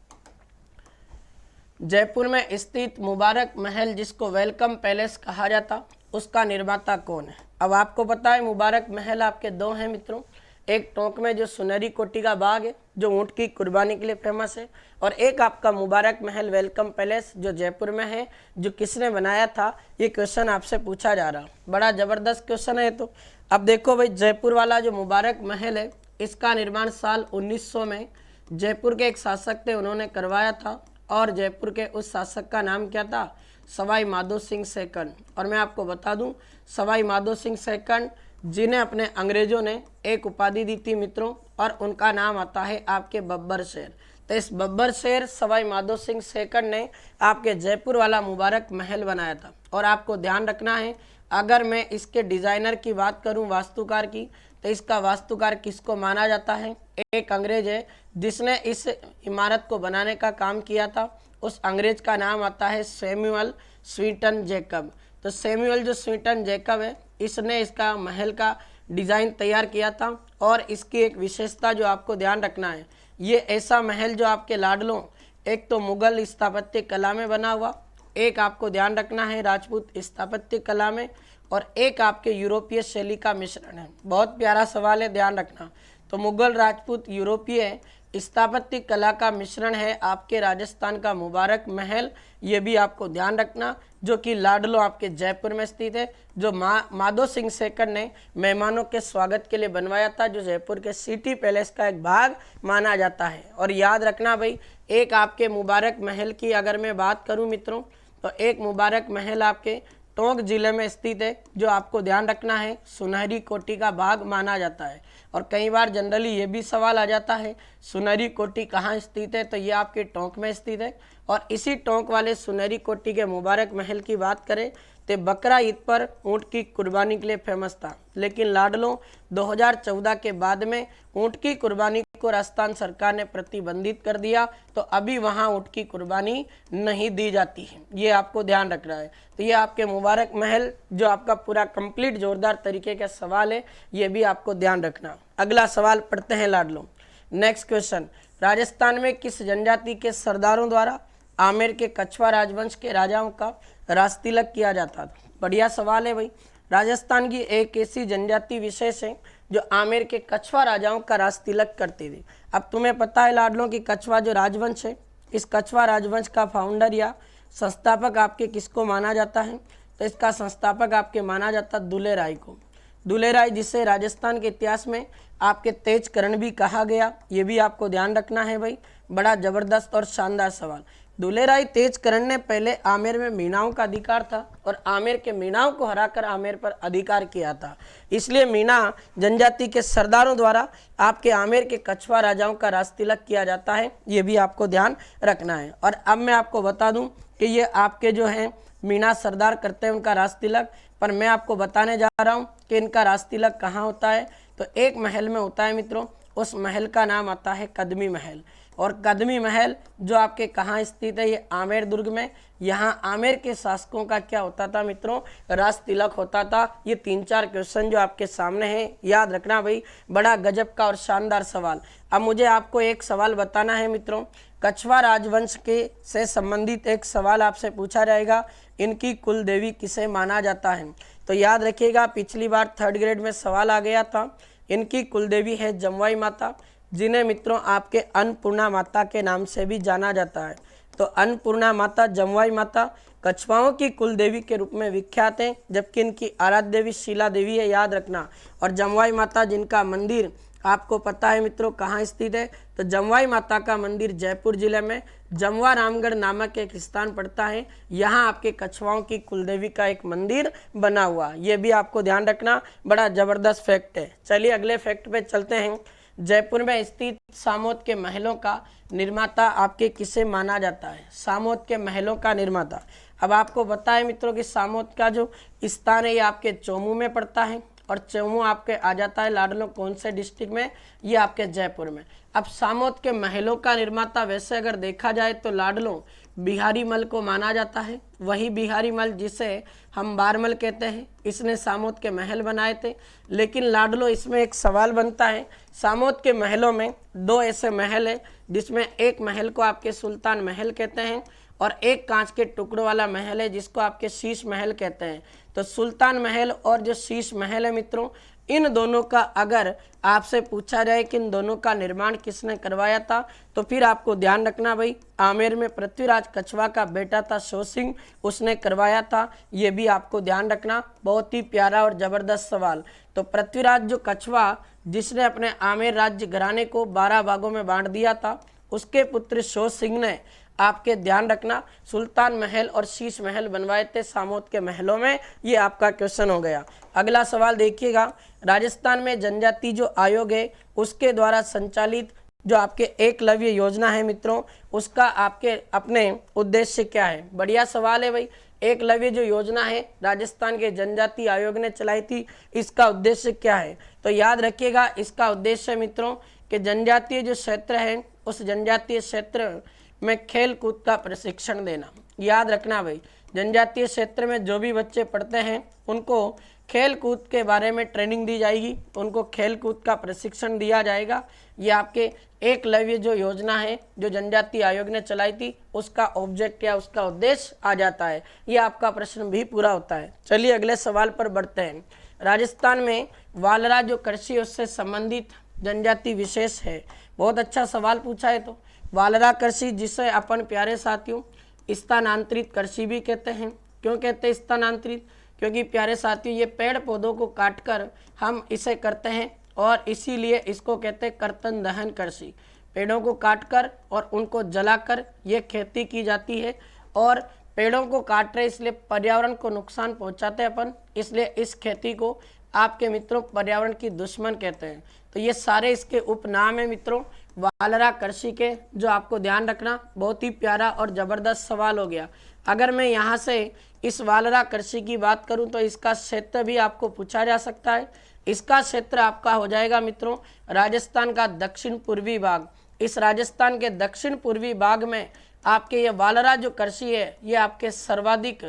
जयपुर में स्थित मुबारक महल जिसको वेलकम पैलेस कहा जाता, उसका निर्माता कौन है? अब आपको पता है मुबारक महल आपके दो हैं मित्रों, एक टोंक में जो सुनहरी कोठी का बाग है जो ऊँट की कुर्बानी के लिए फेमस है, और एक आपका मुबारक महल वेलकम पैलेस जो जयपुर में है, जो किसने बनाया था, ये क्वेश्चन आपसे पूछा जा रहा। बड़ा ज़बरदस्त क्वेश्चन है। तो अब देखो भाई, जयपुर वाला जो मुबारक महल है, इसका निर्माण साल 1900 में जयपुर के एक शासक थे, उन्होंने करवाया था, और जयपुर के उस शासक का नाम क्या था? सवाई माधो सिंह सेकंड। और मैं आपको बता दूं, सवाई माधो सिंह सेकंड जिन्हें अपने अंग्रेजों ने एक उपाधि दी थी मित्रों, और उनका नाम आता है आपके बब्बर शेर। तो इस बब्बर शेर सवाई माधो सिंह सेकंड ने आपके जयपुर वाला मुबारक महल बनाया था। और आपको ध्यान रखना है, अगर मैं इसके डिज़ाइनर की बात करूं, वास्तुकार की, तो इसका वास्तुकार किसको माना जाता है? एक अंग्रेज है जिसने इस इमारत को बनाने का काम किया था। उस अंग्रेज का नाम आता है सैमुअल स्वीटन जैकब। तो सैमुअल जो स्वीटन जैकब है, इसने इसका महल का डिज़ाइन तैयार किया था। और इसकी एक विशेषता जो आपको ध्यान रखना है, ये ऐसा महल जो आपके लाडलों, एक तो मुगल स्थापत्य कला में बना हुआ, एक आपको ध्यान रखना है राजपूत स्थापत्य कला में, और एक आपके यूरोपीय शैली का मिश्रण है। बहुत प्यारा सवाल है, ध्यान रखना। तो मुगल, राजपूत, यूरोपीय स्थापत्य कला का मिश्रण है आपके राजस्थान का मुबारक महल, ये भी आपको ध्यान रखना, जो कि लाडलो आपके जयपुर में स्थित है, जो माधो सिंह सेकंड ने मेहमानों के स्वागत के लिए बनवाया था, जो जयपुर के सिटी पैलेस का एक भाग माना जाता है। और याद रखना भाई, एक आपके मुबारक महल की अगर मैं बात करूं मित्रों, तो एक मुबारक महल आपके टोंक जिले में स्थित है, जो आपको ध्यान रखना है सुनहरी कोठी का भाग माना जाता है। और कई बार जनरली ये भी सवाल आ जाता है, सुनहरी कोठी कहाँ स्थित है, तो ये आपके टोंक में स्थित है। और इसी टोंक वाले सुनहरी कोठी के मुबारक महल की बात करें तो बकरा ईद पर ऊँट की कुर्बानी के लिए फेमस था, लेकिन लाडलो 2014 के बाद में ऊँट की कुर्बानी को राजस्थान सरकार ने प्रतिबंधित कर दिया, तो अभी वहाँ ऊँट की कुर्बानी नहीं दी जाती है, ये आपको ध्यान रखना है। तो ये आपके मुबारक महल जो आपका पूरा कंप्लीट जोरदार तरीके का सवाल है, ये भी आपको ध्यान रखना। अगला सवाल पढ़ते हैं लाडलो। नेक्स्ट क्वेश्चन, राजस्थान में किस जनजाति के सरदारों द्वारा आमेर के कछवा राजवंश के राजाओं का राज तिलक किया जाता था? बढ़िया सवाल है भाई। राजस्थान की एक ऐसी जनजाति विशेष है जो आमेर के कछवा राजाओं का राज तिलक करती थी। अब तुम्हें पता है लाडलों की कछवा जो राजवंश है, इस कछवा राजवंश का फाउंडर या संस्थापक आपके किसको माना जाता है? तो इसका संस्थापक आपके माना जाता दुले राय को। दुले राय जिसे राजस्थान के इतिहास में आपके तेज करण भी कहा गया, ये भी आपको ध्यान रखना है भाई। बड़ा जबरदस्त और शानदार सवाल। दुले राय तेज करण ने पहले आमेर में मीणाओं का अधिकार था और आमेर के मीणाओं को हराकर आमेर पर अधिकार किया था, इसलिए मीणा जनजाति के सरदारों द्वारा आपके आमेर के कछवा राजाओं का राज तिलक किया जाता है, ये भी आपको ध्यान रखना है। और अब मैं आपको बता दूं कि ये आपके जो हैं मीणा सरदार करते हैं उनका राज तिलक, पर मैं आपको बताने जा रहा हूँ कि इनका राज तिलक कहाँ होता है। तो एक महल में होता है मित्रों, उस महल का नाम आता है कदमी महल। और कदमी महल जो आपके कहाँ स्थित है, ये आमेर दुर्ग में। यहाँ आमेर के शासकों का क्या होता था मित्रों? राज तिलक होता था। ये 3-4 क्वेश्चन जो आपके सामने हैं, याद रखना भाई, बड़ा गजब का और शानदार सवाल। अब मुझे आपको एक सवाल बताना है मित्रों, कछवा राजवंश के से संबंधित एक सवाल आपसे पूछा जाएगा, इनकी कुल देवी किसे माना जाता है? तो याद रखिएगा, पिछली बार 3rd ग्रेड में सवाल आ गया था। इनकी कुल देवी है जमवाई माता, जिन्हें मित्रों आपके अन्नपूर्णा माता के नाम से भी जाना जाता है। तो अन्नपूर्णा माता, जमवाई माता कछवाओं की कुल देवी के रूप में विख्यात हैं, जबकि इनकी आराध्य देवी शीला देवी है, याद रखना। और जमवाई माता जिनका मंदिर आपको पता है मित्रों कहाँ स्थित है, तो जमवाई माता का मंदिर जयपुर जिले में जमवा रामगढ़ नामक एक स्थान पड़ता है। यहाँ आपके कछवाओं की कुलदेवी का एक मंदिर बना हुआ, ये भी आपको ध्यान रखना। बड़ा जबरदस्त फैक्ट है। चलिए अगले फैक्ट पे चलते हैं। जयपुर में स्थित सामोद के महलों का निर्माता आपके किसे माना जाता है? सामोद के महलों का निर्माता। अब आपको बताएं मित्रों कि सामोद का जो स्थान है ये आपके चोमू में पड़ता है, और चोमू आपके आ जाता है लाडलो कौन से डिस्ट्रिक्ट में? ये आपके जयपुर में। अब सामोद के महलों का निर्माता वैसे अगर देखा जाए तो लाडलो बिहारी मल को माना जाता है। वही बिहारी मल जिसे हम बारमल कहते हैं, इसने सामोद के महल बनाए थे। लेकिन लाडलो इसमें एक सवाल बनता है, सामोद के महलों में दो ऐसे महल है जिसमें एक महल को आपके सुल्तान महल कहते हैं और एक कांच के टुकड़ों वाला महल है जिसको आपके शीश महल कहते हैं। तो सुल्तान महल और जो शीश महल है मित्रों, इन दोनों का अगर आपसे पूछा जाए कि इन दोनों का निर्माण किसने करवाया था, तो फिर आपको ध्यान रखना भाई, आमेर में पृथ्वीराज कछवा का बेटा था शो सिंह, उसने करवाया था। ये भी आपको ध्यान रखना, बहुत ही प्यारा और जबरदस्त सवाल। तो पृथ्वीराज जो कछवा जिसने अपने आमेर राज्य घराने को 12 भागों में बांट दिया था, उसके पुत्र शो सिंह ने आपके ध्यान रखना सुल्तान महल और शीश महल बनवाए थे सामोद के महलों में। ये आपका क्वेश्चन हो गया। अगला सवाल देखिएगा, राजस्थान में जनजाति जो आयोग है उसके द्वारा संचालित जो आपके एकलव्य योजना है मित्रों, उसका आपके अपने उद्देश्य क्या है? बढ़िया सवाल है भाई। एकलव्य जो योजना है राजस्थान के जनजाति आयोग ने चलाई थी, इसका उद्देश्य क्या है? तो याद रखिएगा, इसका उद्देश्य मित्रों कि जनजातीय जो क्षेत्र है उस जनजातीय क्षेत्र में खेल कूद का प्रशिक्षण देना। याद रखना भाई, जनजातीय क्षेत्र में जो भी बच्चे पढ़ते हैं उनको खेल कूद के बारे में ट्रेनिंग दी जाएगी, उनको खेल कूद का प्रशिक्षण दिया जाएगा। ये आपके एकलव्य जो योजना है जो जनजातीय आयोग ने चलाई थी, उसका ऑब्जेक्ट या उसका उद्देश्य आ जाता है। ये आपका प्रश्न भी पूरा होता है। चलिए अगले सवाल पर बढ़ते हैं। राजस्थान में वालरा जो कृषि उससे संबंधित जनजाति विशेष है। बहुत अच्छा सवाल पूछा है। तो वालरा कृषि जिसे अपन प्यारे साथियों स्थानांतरित कृषि भी कहते हैं। क्यों कहते हैं स्थानांतरित? क्योंकि प्यारे साथियों ये पेड़ पौधों को काटकर हम इसे करते हैं और इसीलिए इसको कहते हैं कर्तन दहन कृषि। पेड़ों को काटकर और उनको जलाकर ये खेती की जाती है, और पेड़ों को काट रहे इसलिए पर्यावरण को नुकसान पहुंचाते हैं अपन, इसलिए इस खेती को आपके मित्रों पर्यावरण की दुश्मन कहते हैं। तो ये सारे इसके उपनाम है मित्रों वालरा कृषि के, जो आपको ध्यान रखना। बहुत ही प्यारा और जबरदस्त सवाल हो गया। अगर मैं यहाँ से इस वालरा कृषि की बात करूँ तो इसका क्षेत्र भी आपको पूछा जा सकता है। इसका क्षेत्र आपका हो जाएगा मित्रों राजस्थान का दक्षिण पूर्वी भाग। इस राजस्थान के दक्षिण पूर्वी भाग में आपके ये वालरा जो कृषि है ये आपके सर्वाधिक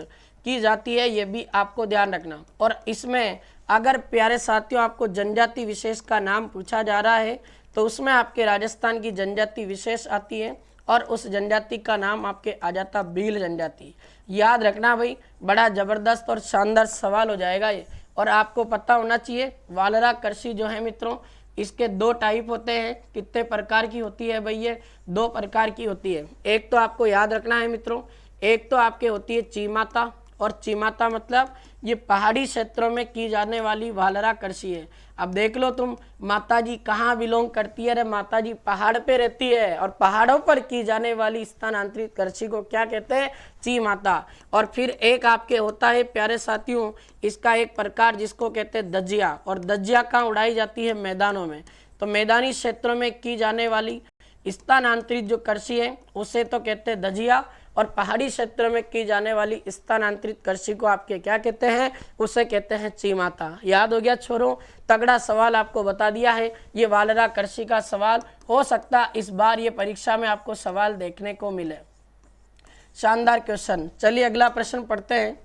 की जाती है, ये भी आपको ध्यान रखना। और इसमें अगर प्यारे साथियों आपको जनजाति विशेष का नाम पूछा जा रहा है तो उसमें आपके राजस्थान की जनजाति विशेष आती है और उस जनजाति का नाम आपके आ जाता भील जनजाति। याद रखना भाई, बड़ा जबरदस्त और शानदार सवाल हो जाएगा ये। और आपको पता होना चाहिए वालरा कृषि जो है मित्रों इसके दो टाइप होते हैं। कितने प्रकार की होती है भाई? ये 2 प्रकार की होती है। एक तो आपको याद रखना है मित्रों, एक तो आपके होती है चीमाता, और चीमाता मतलब ये पहाड़ी क्षेत्रों में की जाने वाली वालरा कृषि है। अब देख लो तुम, माता जी कहाँ बिलोंग करती है? अरे माता जी पहाड़ पे रहती है, और पहाड़ों पर की जाने वाली स्थानांतरित कृषि को क्या कहते हैं? चीमाता। और फिर एक आपके होता है प्यारे साथियों इसका एक प्रकार जिसको कहते हैं दजिया, और दजिया कहाँ उड़ाई जाती है? मैदानों में। तो मैदानी क्षेत्रों में की जाने वाली स्थानांतरित जो कृषि है उसे तो कहते हैं दजिया, और पहाड़ी क्षेत्रों में की जाने वाली स्थानांतरित कृषि को आपके क्या कहते हैं? उसे कहते हैं चीमाता। याद हो गया छोरों? तगड़ा सवाल आपको बता दिया है। ये वालरा कृषि का सवाल हो सकता इस बार ये परीक्षा में आपको सवाल देखने को मिले। शानदार क्वेश्चन। चलिए अगला प्रश्न पढ़ते हैं।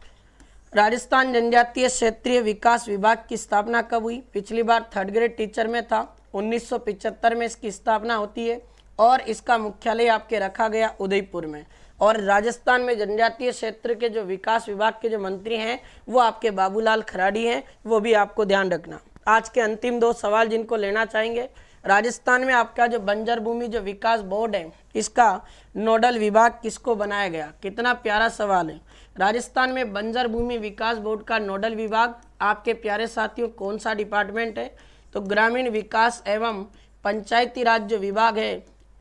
राजस्थान जनजातीय क्षेत्रीय विकास विभाग की स्थापना कब हुई? पिछली बार 3rd ग्रेड टीचर में था, 1975 में इसकी स्थापना होती है और इसका मुख्यालय आपके रखा गया उदयपुर में। और राजस्थान में जनजातीय क्षेत्र के जो विकास विभाग के जो मंत्री हैं वो आपके बाबूलाल खराड़ी हैं, वो भी आपको ध्यान रखना। आज के अंतिम 2 सवाल जिनको लेना चाहेंगे, राजस्थान में आपका जो बंजर भूमि जो विकास बोर्ड है इसका नोडल विभाग किसको बनाया गया? कितना प्यारा सवाल है। राजस्थान में बंजर भूमि विकास बोर्ड का नोडल विभाग आपके प्यारे साथियों कौन सा डिपार्टमेंट है? तो ग्रामीण विकास एवं पंचायती राज जो विभाग है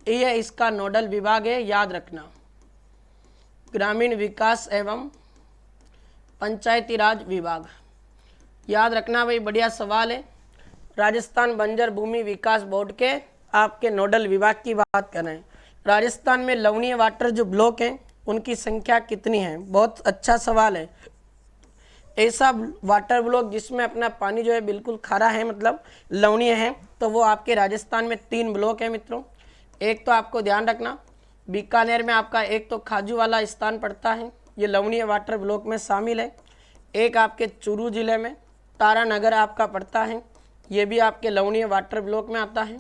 ये इसका नोडल विभाग है। याद रखना, ग्रामीण विकास एवं पंचायती राज विभाग। याद रखना भाई, बढ़िया सवाल है। राजस्थान बंजर भूमि विकास बोर्ड के आपके नोडल विभाग की बात कर रहे हैं। राजस्थान में लवणीय वाटर जो ब्लॉक हैं उनकी संख्या कितनी है? बहुत अच्छा सवाल है। ऐसा वाटर ब्लॉक जिसमें अपना पानी जो है बिल्कुल खारा है, मतलब लवणीय है, तो वो आपके राजस्थान में 3 ब्लॉक है मित्रों। एक तो आपको ध्यान रखना, बीकानेर में आपका एक तो खाजू वाला स्थान पड़ता है, ये लवणीय वाटर ब्लॉक में शामिल है। एक आपके चूरू जिले में तारानगर आपका पड़ता है, ये भी आपके लवणीय वाटर ब्लॉक में आता है।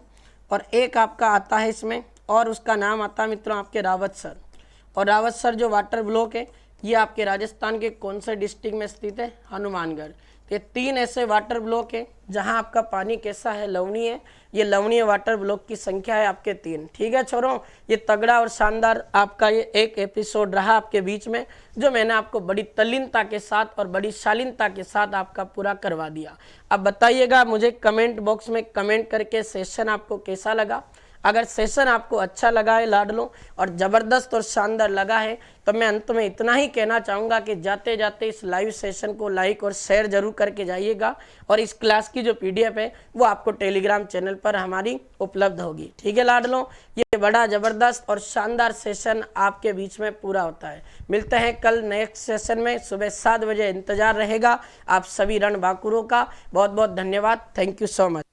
और एक आपका आता है इसमें, और उसका नाम आता है मित्रों आपके रावतसर। और रावतसर जो वाटर ब्लॉक है ये आपके राजस्थान के कौन से डिस्ट्रिक्ट में स्थित है? हनुमानगढ़। ये 3 ऐसे वाटर ब्लॉक है जहां आपका पानी कैसा है? लवणीय है। ये लवणीय वाटर ब्लॉक की संख्या है आपके 3। ठीक है छोरों, ये तगड़ा और शानदार आपका ये एक एपिसोड रहा आपके बीच में, जो मैंने आपको बड़ी तल्लीनता के साथ और बड़ी शालीनता के साथ आपका पूरा करवा दिया। अब बताइएगा मुझे कमेंट बॉक्स में कमेंट करके सेशन आपको कैसा लगा। अगर सेशन आपको अच्छा लगा है लाडलो और ज़बरदस्त और शानदार लगा है, तो मैं अंत में इतना ही कहना चाहूँगा कि जाते जाते इस लाइव सेशन को लाइक और शेयर जरूर करके जाइएगा। और इस क्लास की जो PDF है वो आपको टेलीग्राम चैनल पर हमारी उपलब्ध होगी। ठीक है लाडलो, ये बड़ा ज़बरदस्त और शानदार सेशन आपके बीच में पूरा होता है। मिलते हैं कल नेक्स्ट सेशन में, सुबह 7 बजे इंतजार रहेगा आप सभी रणबांकुरों का। बहुत बहुत धन्यवाद। Thank you so much.